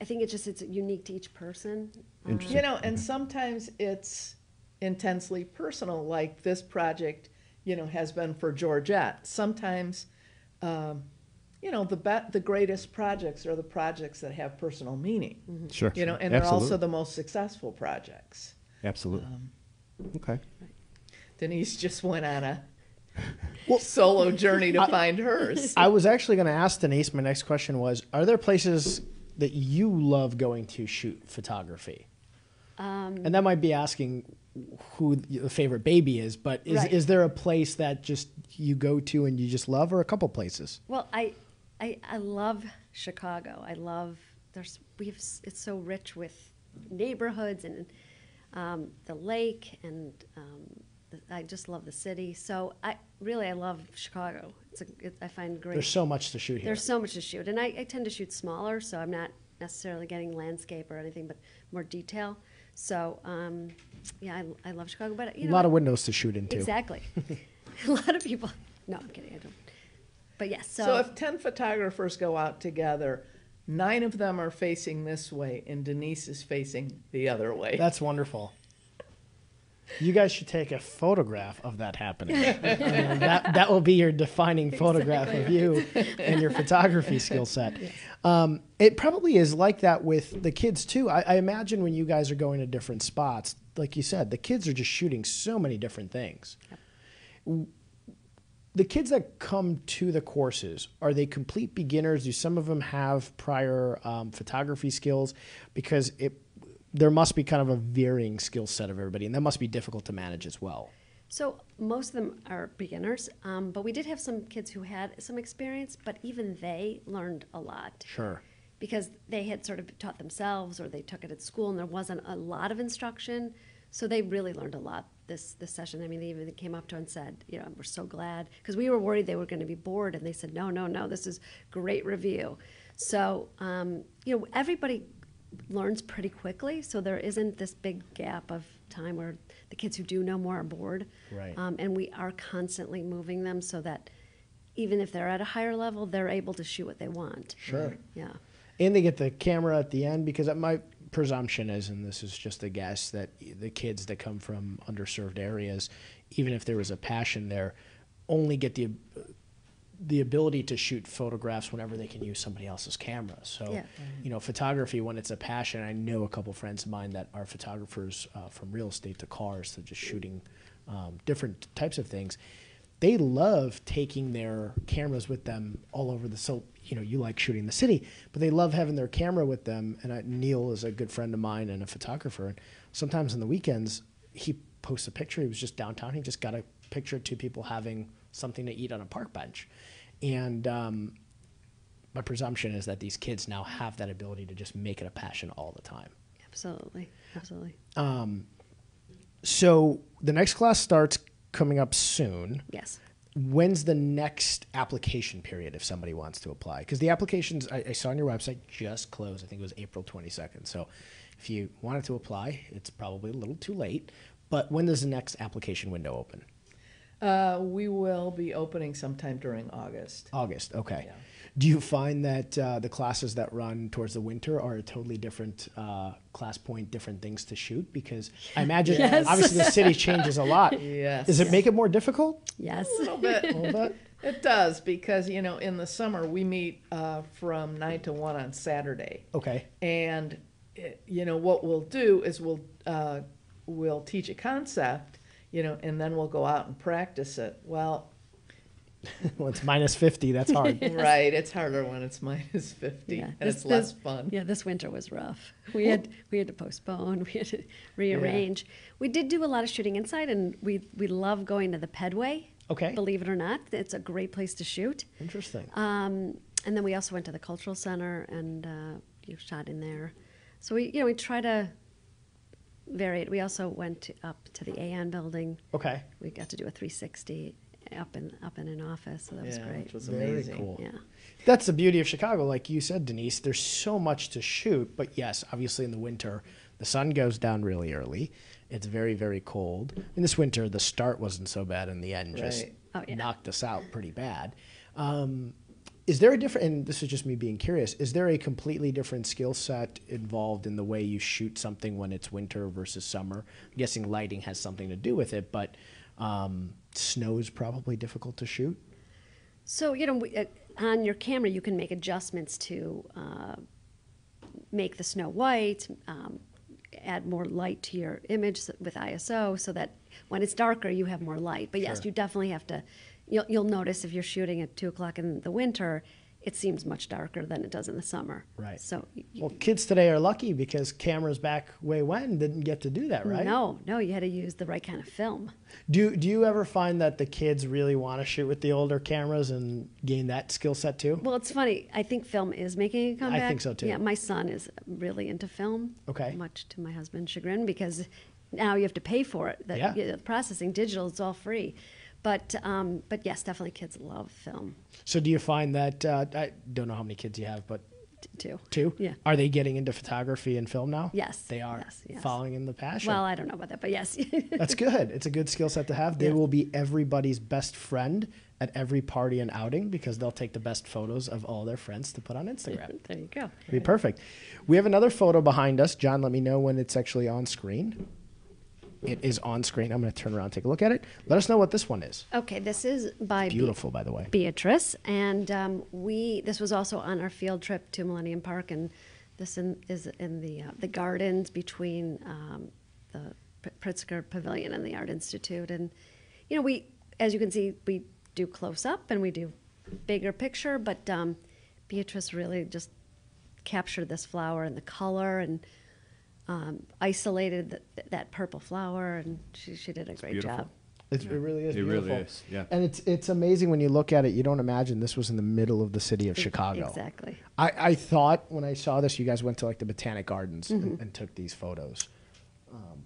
think it's unique to each person. Interesting. You know, and sometimes it's intensely personal, like this project, has been for Georgette. Sometimes, the greatest projects are the projects that have personal meaning. Sure. And they're also the most successful projects. Absolutely. Okay. Denise just went on a solo journey to find hers. I was actually going to ask Denise, my next question was, are there places that you love going to shoot photography? And that might be asking who the favorite baby is, but Right. is there a place that just you go to and you just love, or a couple places? Well, I love Chicago. It's so rich with neighborhoods and the lake, and I just love the city. So I love Chicago. I find great. There's so much to shoot here. There's so much to shoot, and I tend to shoot smaller, so I'm not necessarily getting landscape or anything, but more detail. So I love Chicago, but a lot of windows to shoot into. exactly. A lot of people. No, I'm kidding. I don't. But yes. So if 10 photographers go out together, 9 of them are facing this way, and Denise is facing the other way. That's wonderful. You guys should take a photograph of that happening. I mean, that will be your defining photograph of you and your photography skill set. It probably is like that with the kids too. I imagine when you guys are going to different spots, like you said, the kids are just shooting so many different things. Yep. The kids that come to the courses, are they complete beginners? Do some of them have prior photography skills? Because there must be kind of a varying skill set of everybody, and that must be difficult to manage as well. So most of them are beginners, but we did have some kids who had some experience, but even they learned a lot. Sure. Because they had sort of taught themselves or they took it at school and there wasn't a lot of instruction. So they really learned a lot this session. I mean, they even came up to and said, we're so glad. Because we were worried they were going to be bored, and they said, no, this is great review. So, everybody learns pretty quickly, so there isn't this big gap of time where the kids who do know more are bored. Right. And we are constantly moving them so that even if they're at a higher level, they're able to shoot what they want. Sure. Yeah. And they get the camera at the end, because my presumption is, and this is just a guess, that the kids that come from underserved areas, even if there was a passion there, only get the ability to shoot photographs whenever they can use somebody else's camera. So, photography, when it's a passion, I know a couple friends of mine that are photographers from real estate to cars to just shooting different types of things. They love taking their cameras with them all over you like shooting the city, but they love having their camera with them. And Neil is a good friend of mine and a photographer. And sometimes on the weekends, he posts a picture. He was just downtown. He just got a picture of two people having something to eat on a park bench. And my presumption is that these kids now have that ability to just make it a passion all the time. Absolutely. So the next class starts coming up soon. Yes. When's the next application period if somebody wants to apply? Because the applications I saw on your website just closed. I think it was April 22nd. So if you wanted to apply, it's probably a little too late. But when does the next application window open? We will be opening sometime during August. August, okay. Yeah. Do you find that the classes that run towards the winter are a totally different class point, different things to shoot? Because I imagine, obviously, the city changes a lot. Yes. Does it make it more difficult? Yes. A little bit. A little bit? It does, because, in the summer, we meet from 9 to 1 on Saturday. Okay. And, what we'll do is we'll teach a concept, and then we'll go out and practice it. Well, Well, it's minus 50. That's hard. right. It's harder when it's minus 50, and it's less fun. Yeah, this winter was rough. We had to postpone. We had to rearrange. Yeah. We did do a lot of shooting inside, and we love going to the Pedway. Okay. Believe it or not, it's a great place to shoot. Interesting. And then we also went to the Cultural Center and shot in there. So we try to vary it. We also went up to the AN building. Okay. We got to do a 360 up in an office, so that was great. Which was Very amazing. cool. Yeah. That's the beauty of Chicago, like you said, Denise. There's so much to shoot, but yes, obviously in the winter, the sun goes down really early. It's very, very cold. In this winter, the start wasn't so bad, and the end just knocked us out pretty bad. Is there a different, and this is just me being curious, is there a completely different skill set involved in the way you shoot something when it's winter versus summer? I'm guessing lighting has something to do with it, but snow is probably difficult to shoot. So, on your camera, you can make adjustments to make the snow white, add more light to your image with ISO so that when it's darker, you have more light. But yes, you definitely have to, you'll notice if you're shooting at 2 o'clock in the winter, it seems much darker than it does in the summer. Right. So, well, kids today are lucky because cameras back way when didn't get to do that, right? No, you had to use the right kind of film. Do you ever find that the kids really want to shoot with the older cameras and gain that skill set too? Well, it's funny. I think film is making a comeback. I think so too. Yeah, my son is really into film. Okay. Much to my husband's chagrin because now you have to pay for it. The processing digital, it's all free. But yes, definitely kids love film. So do you find that, I don't know how many kids you have, but Two. Two? Yeah. Are they getting into photography and film now? Yes. They are Yes. following in the passion. Well, I don't know about that, but yes. That's good. It's a good skill set to have. They will be everybody's best friend at every party and outing because they'll take the best photos of all their friends to put on Instagram. There you go. It'll be perfect. We have another photo behind us. John, let me know when it's actually on screen. It is on screen. I'm going to turn around and take a look at it. Let us know what this one is. Okay, this is by Beautiful, by the way. Beatrice, and this was also on our field trip to Millennium Park, and this is in the gardens between the Pritzker Pavilion and the Art Institute, and we, as you can see, we do close up and we do bigger picture, but Beatrice really just captured this flower and the color and isolated that purple flower, and she did a great beautiful. job. It really is beautiful. It really is, yeah. And it's amazing when you look at it. You don't imagine this was in the middle of the city of Chicago. Exactly. I thought when I saw this, you guys went to like the Botanic Gardens and took these photos.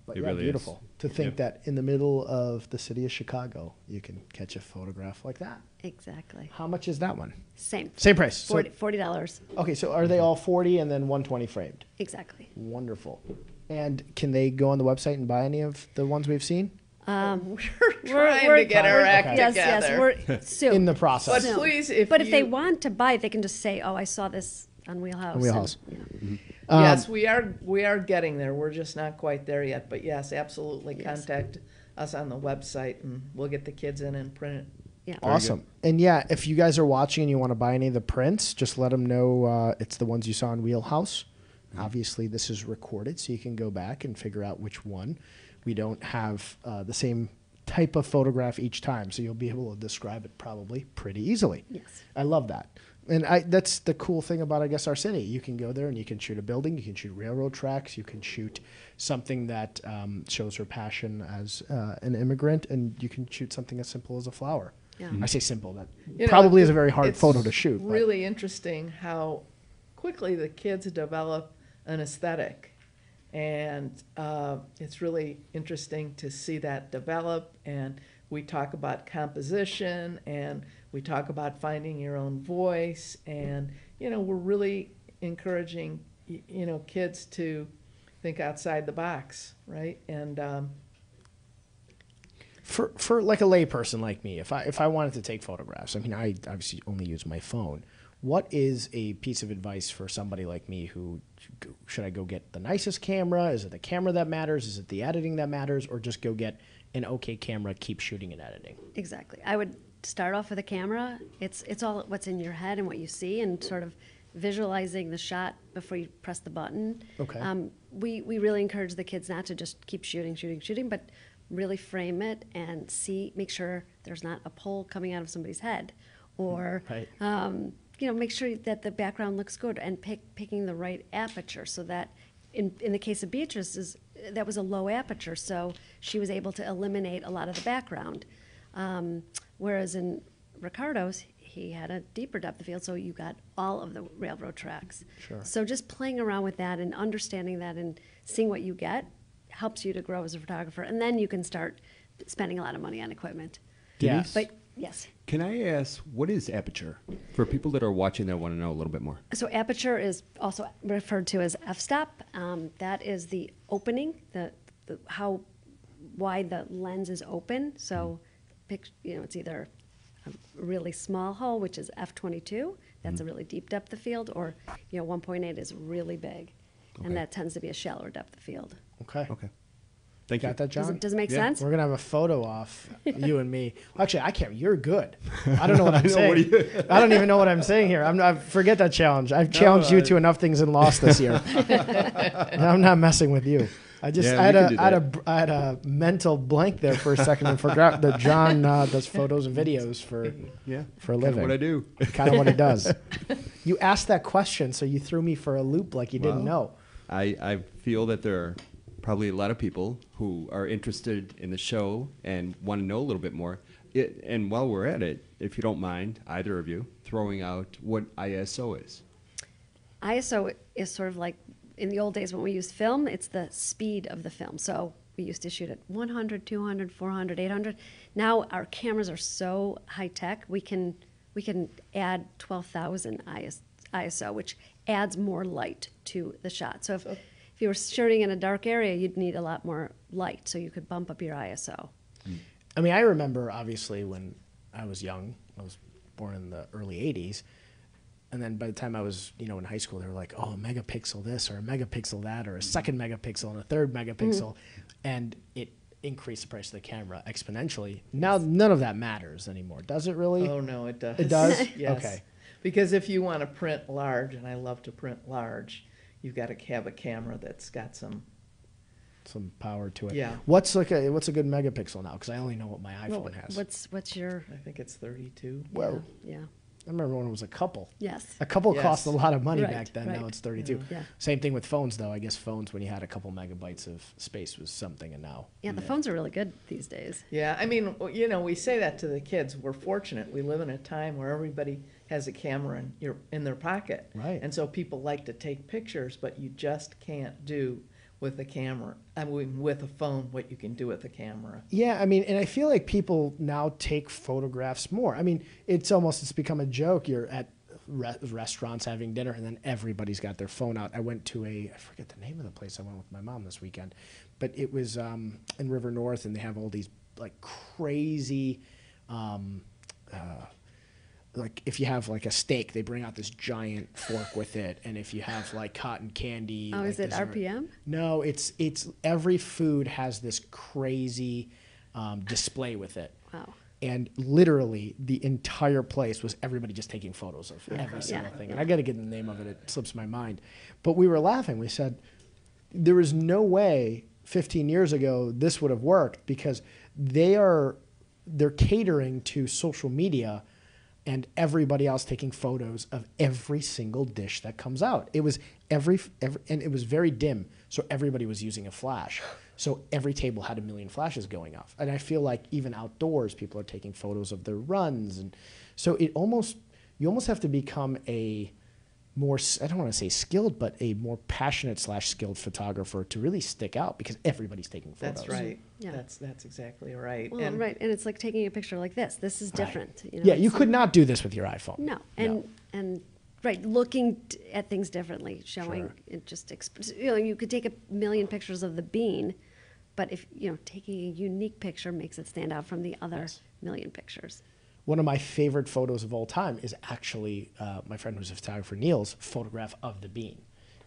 But It yeah, really beautiful. is. To think Yeah. that in the middle of the city of Chicago, you can catch a photograph like that. Exactly. How much is that one? Same. Same price. So, $40. okay, so are they all 40 and then 120 framed? Exactly. Wonderful. And can they go on the website and buy any of the ones we've seen? We're trying to get our act Okay. together. Yes, we're soon. In the process. But please, if they you- want to buy it, they can just say, "Oh, I saw this on WheelHouse." On WheelHouse. And, Yes, we are getting there. We're just not quite there yet. But yes, absolutely Yes. contact us on the website and we'll get the kids in and print it. yeah. Awesome. And yeah, if you guys are watching and you want to buy any of the prints, just let them know it's the ones you saw in WheelHouse. Obviously, this is recorded, so you can go back and figure out which one. We don't have the same type of photograph each time, so you'll be able to describe it probably pretty easily. Yes. I love that. And that's the cool thing about, I guess, our city. You can go there and you can shoot a building, you can shoot railroad tracks, you can shoot something that shows her passion as an immigrant, and you can shoot something as simple as a flower. Yeah. I say simple, that You know, probably is a very hard it's photo to shoot. but- Really interesting how quickly the kids develop an aesthetic. And it's really interesting to see that develop. And we talk about composition and we talk about finding your own voice. And, we're really encouraging, kids to think outside the box, right? And For like a layperson like me, if I wanted to take photographs, I mean, I obviously only use my phone. What is a piece of advice for somebody like me who should I go get the nicest camera? Is it the camera that matters? Is it the editing that matters? Or just go get an okay camera, keep shooting and editing? Exactly. I would start off with a camera. It's all what's in your head and what you see, and sort of visualizing the shot before you press the button. Okay. We really encourage the kids not to just keep shooting, but really frame it and make sure there's not a pole coming out of somebody's head, or Right. make sure that the background looks good, and picking the right aperture, so that in the case of Beatrice, that was a low aperture, so she was able to eliminate a lot of the background. Whereas in Ricardo's, he had a deeper depth of field, so you got all of the railroad tracks. Sure. So just playing around with that and understanding that and seeing what you get helps you to grow as a photographer, and then you can start spending a lot of money on equipment. Yeah. Denise, But yes. can I ask, what is aperture? For people that are watching that want to know a little bit more. So aperture is also referred to as f-stop. That is the opening, the how wide the lens is open. So, it's either a really small hole, which is f22. That's a really deep depth of field, or 1.8 is really big, Okay. and that tends to be a shallower depth of field. Okay. Okay. Thank you. Got that, John? Does it make Yeah. sense? We're gonna have a photo off you and me. Actually, I can't. You're good. I don't know what I'm saying. what do you- I don't even know what I'm saying here. I forget that challenge. I've challenged you to enough things and lost this year. And I'm not messing with you. I just Yeah, I, had we a, can do I, had that. a, I had a mental blank there for a second and forgot that John does photos and videos for Yeah. a Kinda living. what I do. Kind of what he does. You asked that question, so you threw me for a loop like you didn't know. I feel that there are probably a lot of people who are interested in the show and want to know a little bit more. And while we're at it, if you don't mind, either of you, throwing out what ISO is. ISO is sort of like in the old days when we used film, it's the speed of the film. So we used to shoot at 100, 200, 400, 800. Now our cameras are so high tech, we can add 12,000 ISO, which adds more light to the shot. So if you were shooting in a dark area, you'd need a lot more light, so you could bump up your ISO. I mean, I remember obviously when I was young. I was born in the early '80s, and then by the time I was, in high school, they were like, "Oh, a megapixel this or a megapixel that or a second megapixel and a third megapixel," and increased the price of the camera exponentially. Now none of that matters anymore, does it really? Oh, no, it does. It does? Yes. Okay. Because if you want to print large, and I love to print large, you've got to have a camera that's got some. Some power to it. Yeah. What's a good megapixel now? Because I only know what my iPhone has. What's your? I think it's 32. Whoa. Yeah. I remember when it was a couple. Yes. A couple Yes. cost a lot of money Right, back then. right. Now it's 32. Yeah. Same thing with phones, though. I guess phones, when you had a couple megabytes of space, was something, and now. Yeah, the phones are really good these days. Yeah, I mean, you know, we say that to the kids. We're fortunate. We live in a time where everybody has a camera in their pocket. Right. And so people like to take pictures, but you just can't do with a camera. I mean, with a phone, what you can do with a camera. Yeah, I mean, and I feel like people now take photographs more. I mean, it's become a joke. You're at restaurants having dinner, and then everybody's got their phone out. I went to I forget the name of the place I went with my mom this weekend, but it was in River North, and they have all these like crazy, like if you have like a steak, they bring out this giant fork with it, and if you have like cotton candy. Oh, like is it dessert- RPM? No, it's every food has this crazy display with it. Wow. And literally, the entire place was everybody just taking photos of every single thing. And I got to get the name of it; it slips my mind. But we were laughing. We said there was no way 15 years ago this would have worked, because they're catering to social media and everybody else taking photos of every single dish that comes out. It was every and it was very dim, so everybody was using a flash. So every table had 1 million flashes going off. And I feel like even outdoors, people are taking photos of their runs. And so you almost have to become a more, I don't want to say skilled, but a more passionate / skilled photographer to really stick out, because everybody's taking photos. That's right. Yeah. That's exactly right. Well, right, and it's like taking a picture like this. This is different. You know, Yeah, you it's could not do this with your iPhone. No, and right, looking at things differently, showing Sure. it just. You could take 1 million pictures of the bean, but if taking a unique picture makes it stand out from the other Yes. million pictures. One of my favorite photos of all time is actually my friend who's a photographer, Neil's photograph of the bean.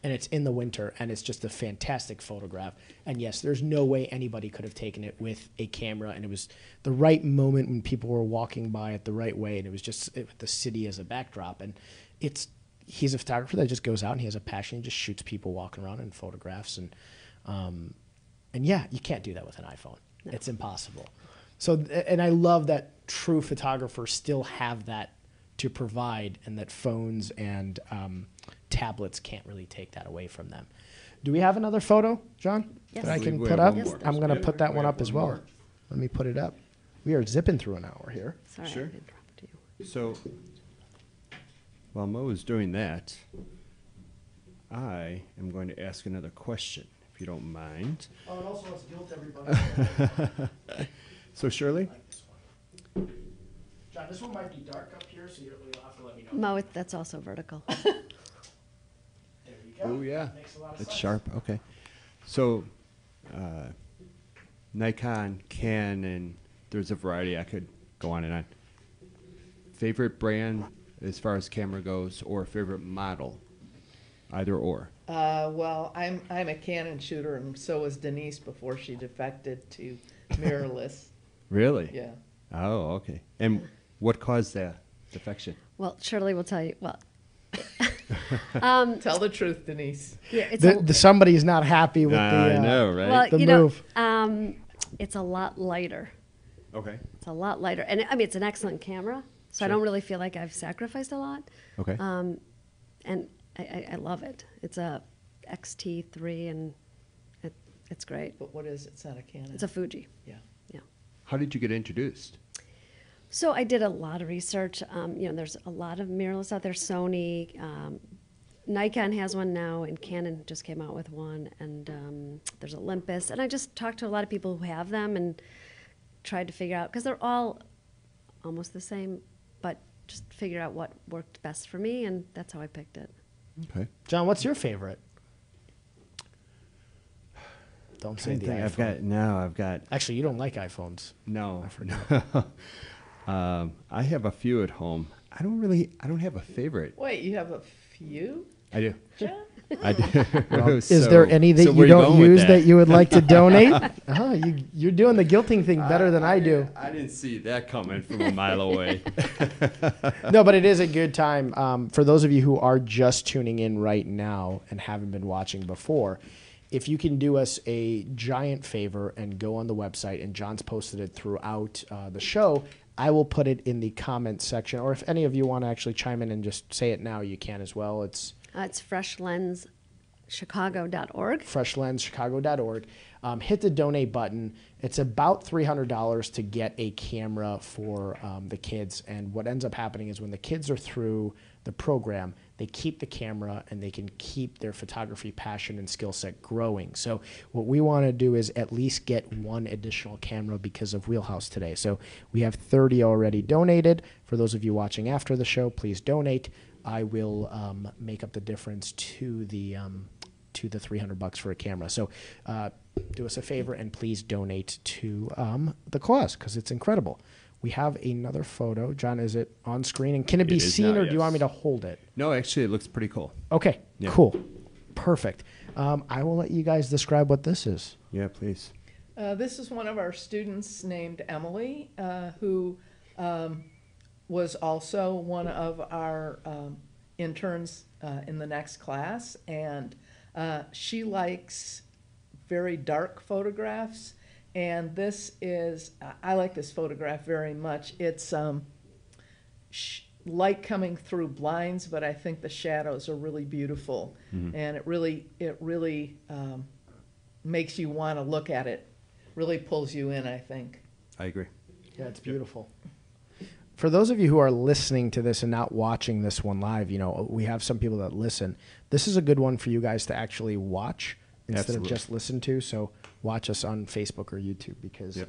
And it's in the winter, and it's just a fantastic photograph. And yes, there's no way anybody could have taken it with a camera, and it was the right moment when people were walking by it the right way, and it was just the city as a backdrop. And he's a photographer that just goes out and he has a passion. He just shoots people walking around in photographs. And yeah, you can't do that with an iPhone. No. It's impossible. So, and I love that true photographers still have that to provide, and that phones and tablets can't really take that away from them. Do we have another photo, John, Yes. that I We can have put up? one more. I'm going to Yeah, put that we one have up as one well. more. Let me put it up. We are zipping through an hour here. Sorry, Sure. I interrupted you. So, while Mo is doing that, I am going to ask another question, if you don't mind. Oh, it also has guilt everybody. So, Shirley, John, this one might be dark up here, so you'll have to let me know. Mo, that's also vertical. There you go. oh yeah, Makes a lot of it's sense. sharp. Okay, so Nikon, Canon, there's a variety. I could go on and on. Favorite brand as far as camera goes, or favorite model, either or. Well, I'm a Canon shooter, and so was Denise before she defected to mirrorless. Really? Yeah. Oh, okay. And what caused that defection? Well, Shirley will tell you. Well, Tell the truth, Denise. yeah, it's Somebody's not happy with I know, right? well, the you move. know, it's a lot lighter. Okay. It's a lot lighter, and I mean, it's an excellent camera, so I Sure. don't really feel like I've sacrificed a lot. Okay. And I love it. It's a XT3, and it's great. But what is it? It's not a Canon. It's a Fuji. Yeah. Yeah. How did you get introduced? So I did a lot of research. There's a lot of mirrorless out there. Sony, Nikon has one now, and Canon just came out with one, and there's Olympus. And I just talked to a lot of people who have them and tried to figure out, because they're all almost the same, but just figure out what worked best for me, and that's how I picked it. Okay. John, what's your favorite? Don't say the iPhone. I've got Actually, you don't like iPhones. no. I forgot. I have a few at home. I don't have a favorite. Wait, you have a few? I do. John? Is there any that you don't use that you would like to donate? You're doing the guilting thing better than I do. I didn't see that coming from a mile away. No, but it is a good time. For those of you who are just tuning in right now and haven't been watching before, if you can do us a giant favor and go on the website, and John's posted it throughout the show, I will put it in the comments section. Or if any of you want to actually chime in and just say it now, you can as well. It's FreshLensChicago.org. FreshLensChicago.org. Hit the donate button. It's about $300 to get a camera for the kids. And what ends up happening is when the kids are through the program, they keep the camera and they can keep their photography passion and skill set growing. So what we want to do is at least get one additional camera because of WheelHouse today. So we have 30 already donated. For those of you watching after the show, please donate. I will make up the difference to the $300 for a camera. So do us a favor and please donate to the cause because it's incredible. We have another photo. John, is it on screen? And can it be seen or do you want me to hold it? No, actually, it looks pretty cool. Okay, Yeah. Cool. Perfect. I will let you guys describe what this is. Yeah, please. This is one of our students named Emily, who was also one of our interns in the next class, and she likes very dark photographs, and this is, I like this photograph very much. It's light coming through blinds, but I think the shadows are really beautiful, and it really makes you want to look at it, really pulls you in, I think. I agree. Yeah, it's beautiful. For those of you who are listening to this and not watching this one live, you know, we have some people that listen. This is a good one for you guys to actually watch instead of just listen to. So watch us on Facebook or YouTube because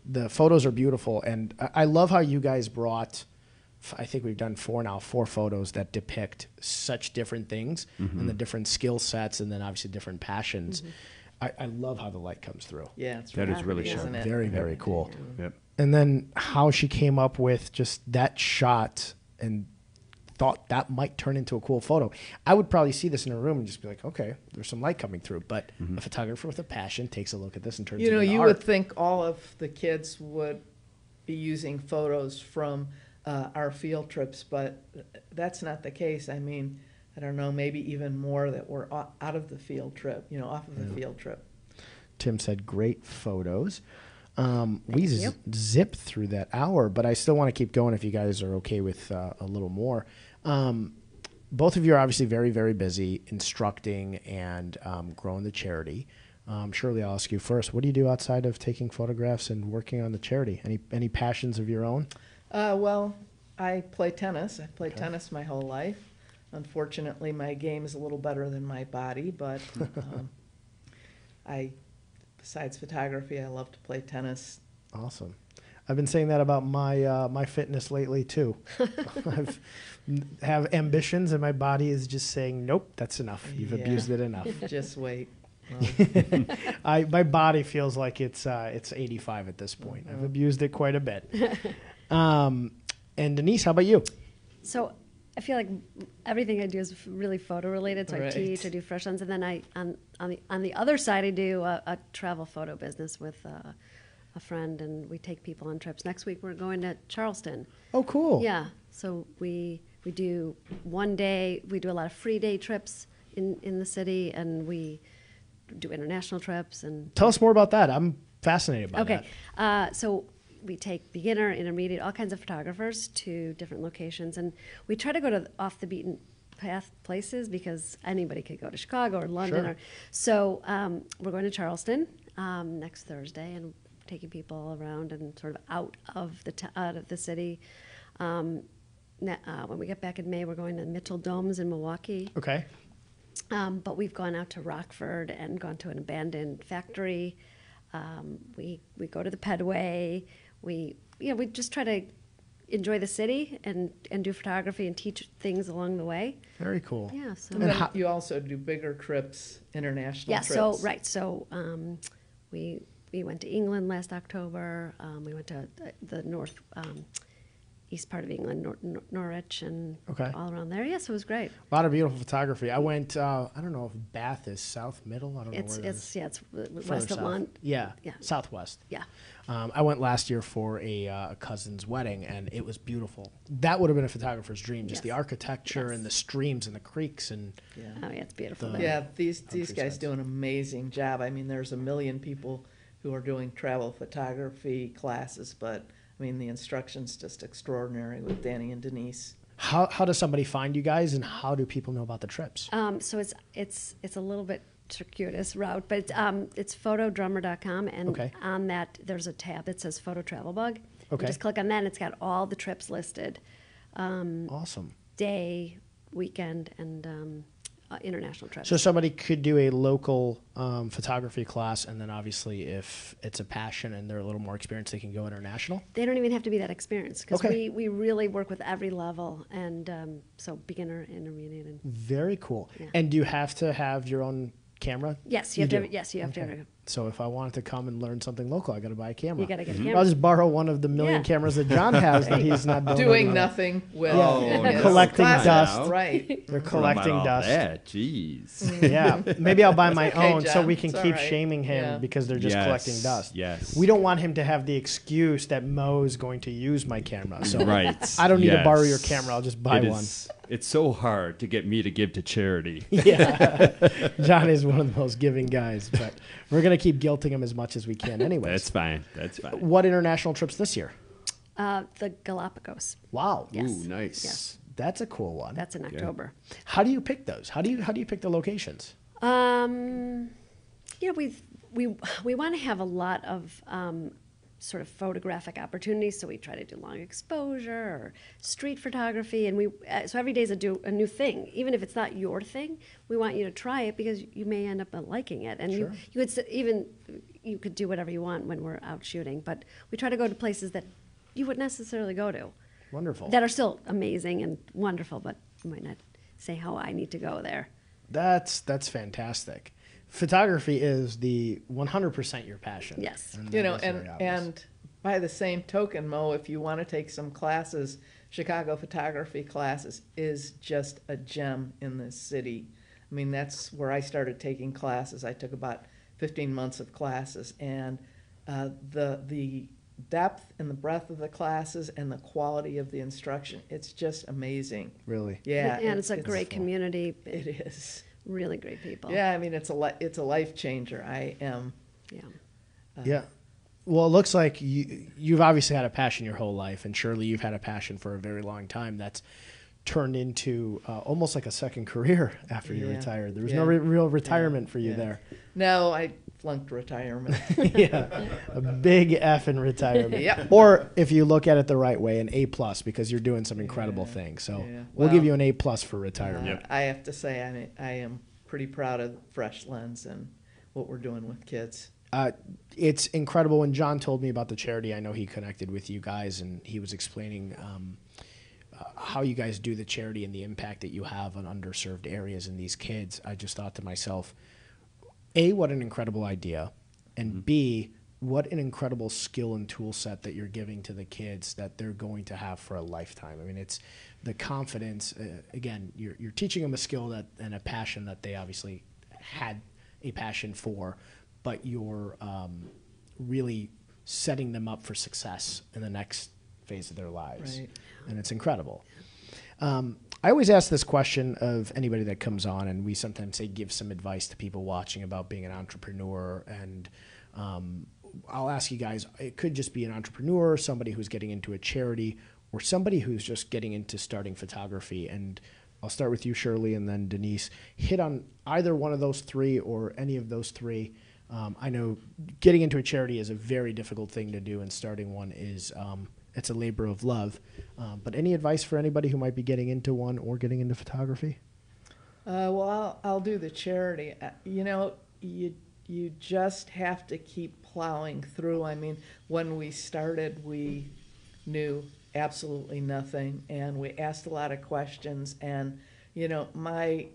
the photos are beautiful. And I love how you guys brought, I think we've done four photos that depict such different things and the different skill sets and then obviously different passions. I love how the light comes through. Yeah, it's That is really sharp. Very, very cool. Yep. And then how she came up with just that shot and thought that might turn into a cool photo. I would probably see this in a room and just be like, okay, there's some light coming through. But a photographer with a passion takes a look at this and turns it into art. You would think all of the kids would be using photos from our field trips, but that's not the case. I mean, I don't know, maybe even more that were out of the field trip, off of the field trip. Tim said, great photos. We zipped through that hour, but I still want to keep going if you guys are okay with a little more. Both of you are obviously very, very busy instructing and growing the charity. Shirley, I'll ask you first. What do you do outside of taking photographs and working on the charity? Any passions of your own? Well, I play tennis. I've played tennis my whole life. Unfortunately, my game is a little better than my body, but besides photography, I love to play tennis. Awesome. I've been saying that about my fitness lately too. Have ambitions, and my body is just saying, "Nope, that's enough. You've abused it enough." Just wait. My body feels like it's 85 at this point. I've abused it quite a bit. And Denise, how about you? So I feel like everything I do is really photo related. So Right. I teach, I do fresh ones, and then on the other side I do a travel photo business with a friend, and we take people on trips. Next week we're going to Charleston. Oh, cool. Yeah. So we do one day. We do a lot of free day trips in the city, and we do international trips. And Tell us more about that. I'm fascinated by that. Okay. So we take beginner, intermediate, all kinds of photographers to different locations, and we try to go to off the beaten path places because anybody could go to Chicago or London. Sure. So we're going to Charleston next Thursday and taking people around and sort of out of the city. When we get back in May, we're going to Mitchell Domes in Milwaukee. Okay. But we've gone out to Rockford and gone to an abandoned factory. We go to the Pedway. We just try to enjoy the city and do photography and teach things along the way. Very cool. Yeah. So And then you also do bigger trips, international trips. So we went to England last October. We went to the east part of England, Norwich, and Okay. all around there. Yeah, so it was great. A lot of beautiful photography. I went. I don't know if Bath is south middle. I don't know It's where it is. it's Further west of south. London. Yeah. Yeah. Southwest. Yeah. I went last year for a cousin's wedding, and it was beautiful. That would have been a photographer's dream. Just Yes. the architecture Yes. and the streams and the creeks and Yeah. Oh yeah, it's beautiful. The- there. Yeah, these guys Countrysides. do an amazing job. I mean, there's a million people who are doing travel photography classes, but I mean, the instruction's just extraordinary with Danny and Denise. how does somebody find you guys, and how do people know about the trips? So it's a little bit circuitous route, but it's photodrummer.com, and Okay. on that there's a tab that says Photo Travel Bug. Okay. You just click on that, and it's got all the trips listed, Awesome. day, weekend, and international trips. So somebody could do a local photography class, and then obviously if it's a passion and they're a little more experienced, they can go international. They don't even have to be that experienced because Okay. we really work with every level, and so beginner, intermediate, and Very cool. Yeah. And do you have to have your own camera? yes, you have to. do? Have, yes, you have Okay. to. So if I wanted to come and learn something local, I got to buy a camera. You got to get a I'll camera. just borrow one of the million Yeah. cameras that John has that he's not Doing donating. nothing with Yeah. Oh, his Collecting classes, dust. Right. They're collecting dust. That, jeez. Yeah, maybe I'll buy my okay, own so John. we can It's all keep right. shaming him Yeah. because they're just Yes, collecting dust. yes. We don't want him to have the excuse that Mo's going to use my camera. So Right. I don't need to borrow your Yes. camera. I'll just buy It one. is- It's so hard to get me to give to charity. Yeah, John is one of the most giving guys, but we're gonna keep guilting him as much as we can. Anyways, That's fine. That's fine. what international trips this year? The Galapagos. Wow, Yes. Ooh, nice. Yes. that's a cool one. That's in October. How do you pick those? How do you pick the locations? You know, we want to have a lot of sort of photographic opportunities, so we try to do long exposure or street photography, and so every day is a new thing. Even if it's not your thing, we want you to try it because you may end up liking it, and Sure. you could do whatever you want when we're out shooting. But we try to go to places that you wouldn't necessarily go to, Wonderful. that are still amazing and wonderful, but you might not say how I need to go there. That's fantastic. Photography is the 100% your passion. Yes. And You that know, is very obvious. and by the same token, Mo, if you want to take some classes, Chicago photography classes is just a gem in this city. I mean, that's where I started taking classes. I took about 15 months of classes, and the depth and the breadth of the classes and the quality of the instruction, it's just amazing. Really. Yeah, and it's a great community. It is. Really great people. Yeah, I mean, it's a life changer. Yeah. Yeah. Well, it looks like you've obviously had a passion your whole life, and surely you've had a passion for a very long time that's turned into almost like a second career after you Yeah. retired. There was Yeah. no real retirement Yeah. for you Yeah. there. No, I flunked retirement. Yeah, a big F in retirement. Yep. Or if you look at it the right way, an A+ because you're doing some incredible Yeah. things. So Yeah. we'll give Well, you an A+ for retirement. Yep. I have to say, I am pretty proud of Fresh Lens and what we're doing with kids. It's incredible. When John told me about the charity, I know he connected with you guys, and he was explaining how you guys do the charity and the impact that you have on underserved areas and these kids. I just thought to myself, A, what an incredible idea, and B, what an incredible skill and tool set that you're giving to the kids that they're going to have for a lifetime. I mean, it's the confidence. Again, you're teaching them a skill that and a passion that they obviously had a passion for, but you're really setting them up for success in the next phase of their lives. Right. And it's incredible. I always ask this question of anybody that comes on, and we sometimes say give some advice to people watching about being an entrepreneur. And I'll ask you guys, it could just be an entrepreneur, somebody who's getting into a charity, or somebody who's just getting into starting photography. And I'll start with you, Shirley, and then Denise. Hit on either one of those three or any of those three. I know getting into a charity is a very difficult thing to do, and starting one is it's a labor of love. But any advice for anybody who might be getting into one or getting into photography? Well, I'll do the charity. You know, you just have to keep plowing through. I mean, when we started, we knew absolutely nothing, and we asked a lot of questions. And you know, my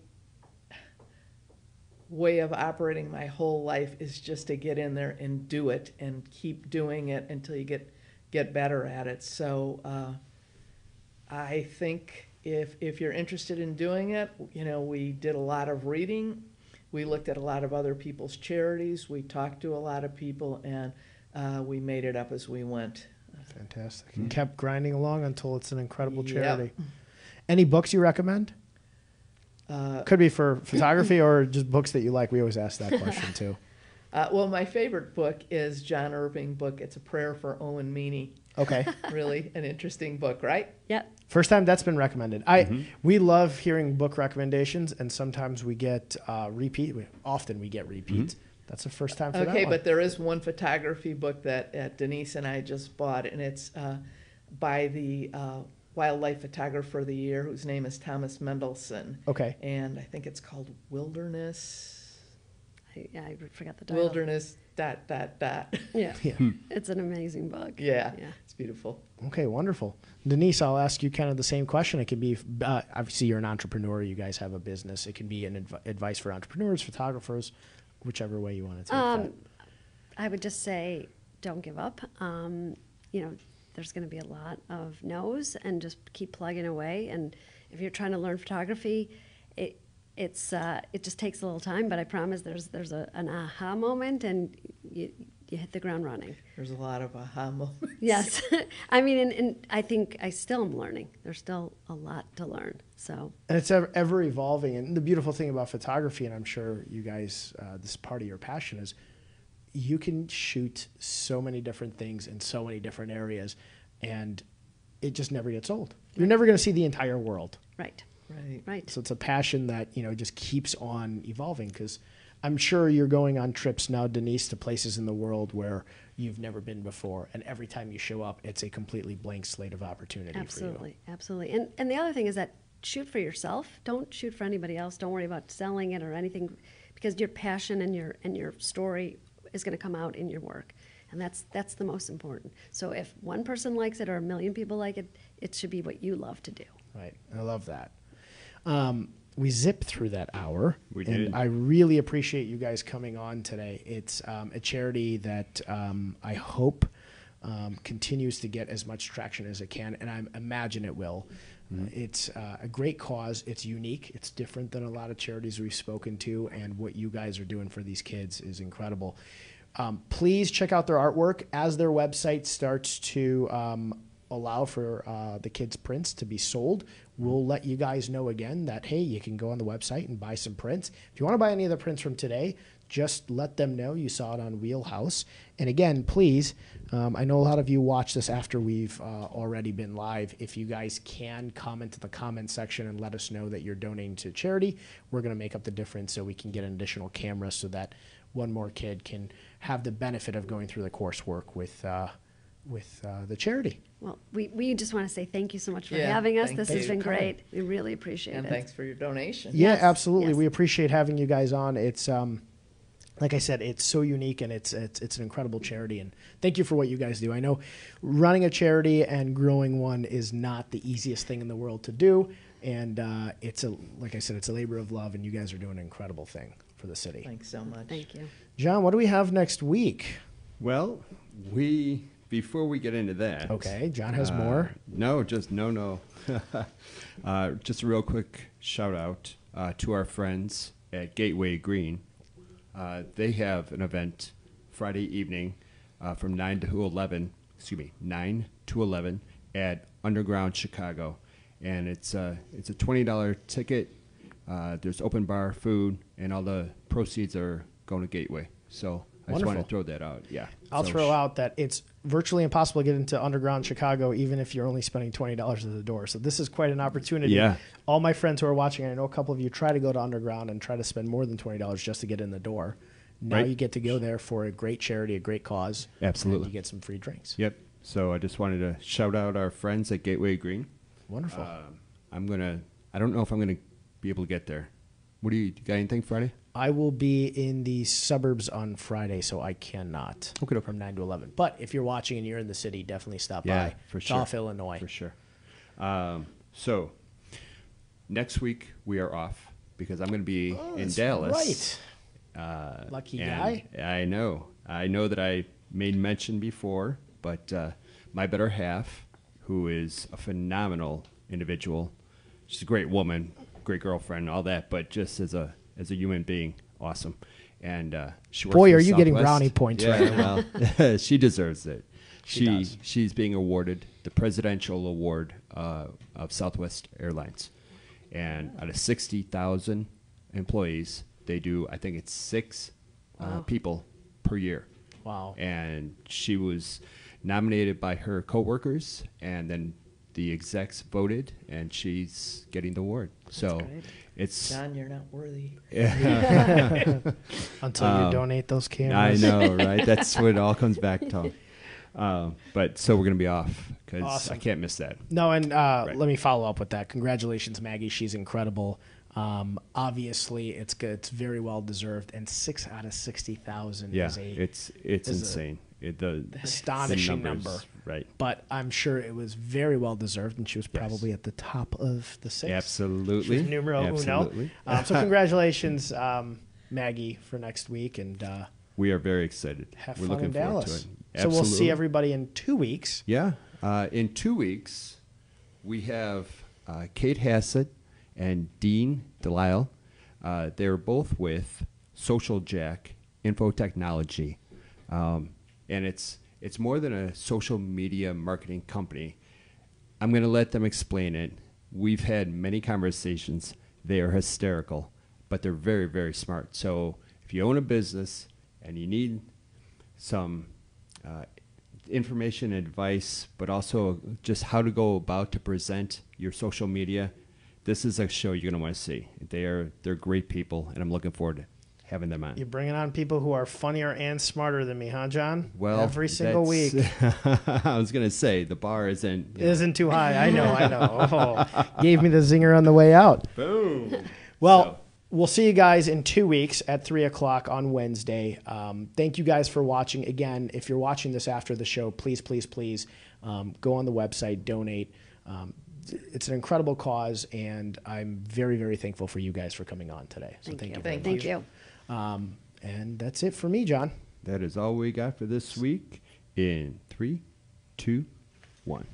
way of operating my whole life is just to get in there and do it and keep doing it until you get better at it. So I think if you're interested in doing it, you know, we did a lot of reading. We looked at a lot of other people's charities. We talked to a lot of people, and we made it up as we went. Fantastic. And kept grinding along until it's an incredible Yep. charity. Any books you recommend? Could be for photography or just books that you like. We always ask that question too. Well, my favorite book is John Irving book. It's A Prayer for Owen Meany. Okay. Really an interesting book, right? Yep. First time that's been recommended. We love hearing book recommendations, and sometimes we get often we get repeats. That's the first time for that Okay, one. but there is one photography book that Denise and I just bought, and it's by the wildlife photographer of the year, whose name is Thomas Mendelsohn. Okay. And I think it's called Wilderness. I forgot the title. Wilderness ... Yeah. Yeah. It's an amazing book. Yeah, Yeah. it's beautiful. Okay, wonderful. Denise, I'll ask you kind of the same question. It could be, obviously you're an entrepreneur, you guys have a business. It can be an advice for entrepreneurs, photographers, whichever way you want to take that. I would just say, don't give up. You know, there's going to be a lot of no's, and just keep plugging away. And if you're trying to learn photography, it just takes a little time, but I promise there's an aha moment, and you hit the ground running. There's a lot of aha moments. Yes. I mean, and I think I still am learning. There's still a lot to learn. So. And it's ever evolving. And the beautiful thing about photography, and I'm sure you guys, this is part of your passion, is you can shoot so many different things in so many different areas, and it just never gets old. You're never going to see the entire world. Right. Right. Right. So it's a passion that, you know, just keeps on evolving, because I'm sure you're going on trips now, Denise, to places in the world where you've never been before. And every time you show up, it's a completely blank slate of opportunity Absolutely. for you. Absolutely. And the other thing is that shoot for yourself. Don't shoot for anybody else. Don't worry about selling it or anything, because your passion and your story is going to come out in your work. And that's the most important. So if one person likes it or a million people like it, it should be what you love to do. Right. I love that. We zipped through that hour. We and did. I really appreciate you guys coming on today. It's a charity that I hope continues to get as much traction as it can, and I imagine it will. It's a great cause. It's unique. It's different than a lot of charities we've spoken to, and what you guys are doing for these kids is incredible. Please check out their artwork as their website starts to allow for the kids' prints to be sold. We'll let you guys know again that, hey, you can go on the website and buy some prints. If you want to buy any of the prints from today, just let them know you saw it on WheelHouse. And again, please, I know a lot of you watch this after we've already been live. If you guys can comment in the comment section and let us know that you're donating to charity, we're going to make up the difference so we can get an additional camera so that one more kid can have the benefit of going through the coursework with the charity. Well, we just want to say thank you so much for Yeah, having us. thank This you. has been Thanks for coming. great. We really appreciate And it. thanks for your donation. Yeah, Yes, absolutely. yes. We appreciate having you guys on. It's like I said, it's so unique, and it's an incredible charity. And thank you for what you guys do. I know running a charity and growing one is not the easiest thing in the world to do, and like I said, it's a labor of love, and you guys are doing an incredible thing for the city. Thanks so much. Thank you. John, what do we have next week? Well, before we get into that. Okay, John has more. No. Just a real quick shout out to our friends at Gateway Green. They have an event Friday evening from 9 to 11 at Underground Chicago. And it's a $20 ticket. There's open bar food, and all the proceeds are going to Gateway. So I just want to throw that out. Yeah. I'll So throw out that it's virtually impossible to get into Underground Chicago, even if you're only spending $20 at the door. So this is quite an opportunity. Yeah. All my friends who are watching, I know a couple of you try to go to Underground and try to spend more than $20 just to get in the door. Now Right. you get to go there for a great charity, a great cause. Absolutely. And you get some free drinks. Yep. So I just wanted to shout out our friends at Gateway Green. Wonderful. I don't know if I'm gonna be able to get there. Do you got anything Friday? I will be in the suburbs on Friday, so I cannot. Okay. From 9 to 11. But if you're watching and you're in the city, definitely stop Yeah, by. for It's sure. off Illinois. For sure. So next week we are off because I'm going to be in That's Dallas. Right. Lucky and guy. I know. I know that I made mention before, but my better half, who is a phenomenal individual. She's a great woman, great girlfriend, all that, but just as a human being, awesome. And she works Boy, for are you getting Southwest. brownie points Yeah, right now. well, she deserves it. She does. She's being awarded the Presidential Award of Southwest Airlines. And out of 60,000 employees, they do, I think it's 6 people per year. Wow. And she was nominated by her coworkers, and then the execs voted, and she's getting the award. So great. it's John, you're not worthy. Until you donate those cameras. I know, right? That's what it all comes back to. But so we're gonna be off because Awesome. I can't miss that. No, and let me follow up with that. Congratulations, Maggie. She's incredible. Obviously, it's good. It's very well deserved. And 6 out of 60,000 Yeah, is it's is a insane. The astonishing numbers, number. right? But I'm sure it was very well deserved, and she was Yes. probably at the top of the 6. Absolutely. She was numero Absolutely. uno. So congratulations, Maggie, for next week, and We are very excited. have We're fun looking in forward Dallas. to it. So we'll see Absolutely. everybody in 2 weeks. Yeah. In 2 weeks, we have Kate Hassett and Dean Delisle. They're both with Social Jack Info Technology. And it's more than a social media marketing company. I'm going to let them explain it. We've had many conversations. They are hysterical, but they're very, very smart. So if you own a business and you need some information, advice, but also just how to go about to present your social media, this is a show you're going to want to see. They're great people, and I'm looking forward to having them on. You're bringing on people who are funnier and smarter than me, huh, John? Well, every single week. I was going to say the bar isn't. It isn't too high. I know. Oh, gave me the zinger on the way out. Boom. Well, So- we'll see you guys in 2 weeks at 3 o'clock on Wednesday. Thank you guys for watching. Again, if you're watching this after the show, please, please, please go on the website, donate. It's an incredible cause, and I'm very, very thankful for you guys for coming on today. So thank you very much. Thank you. And that's it for me, John. That is all we got for this week. In 3, 2, 1.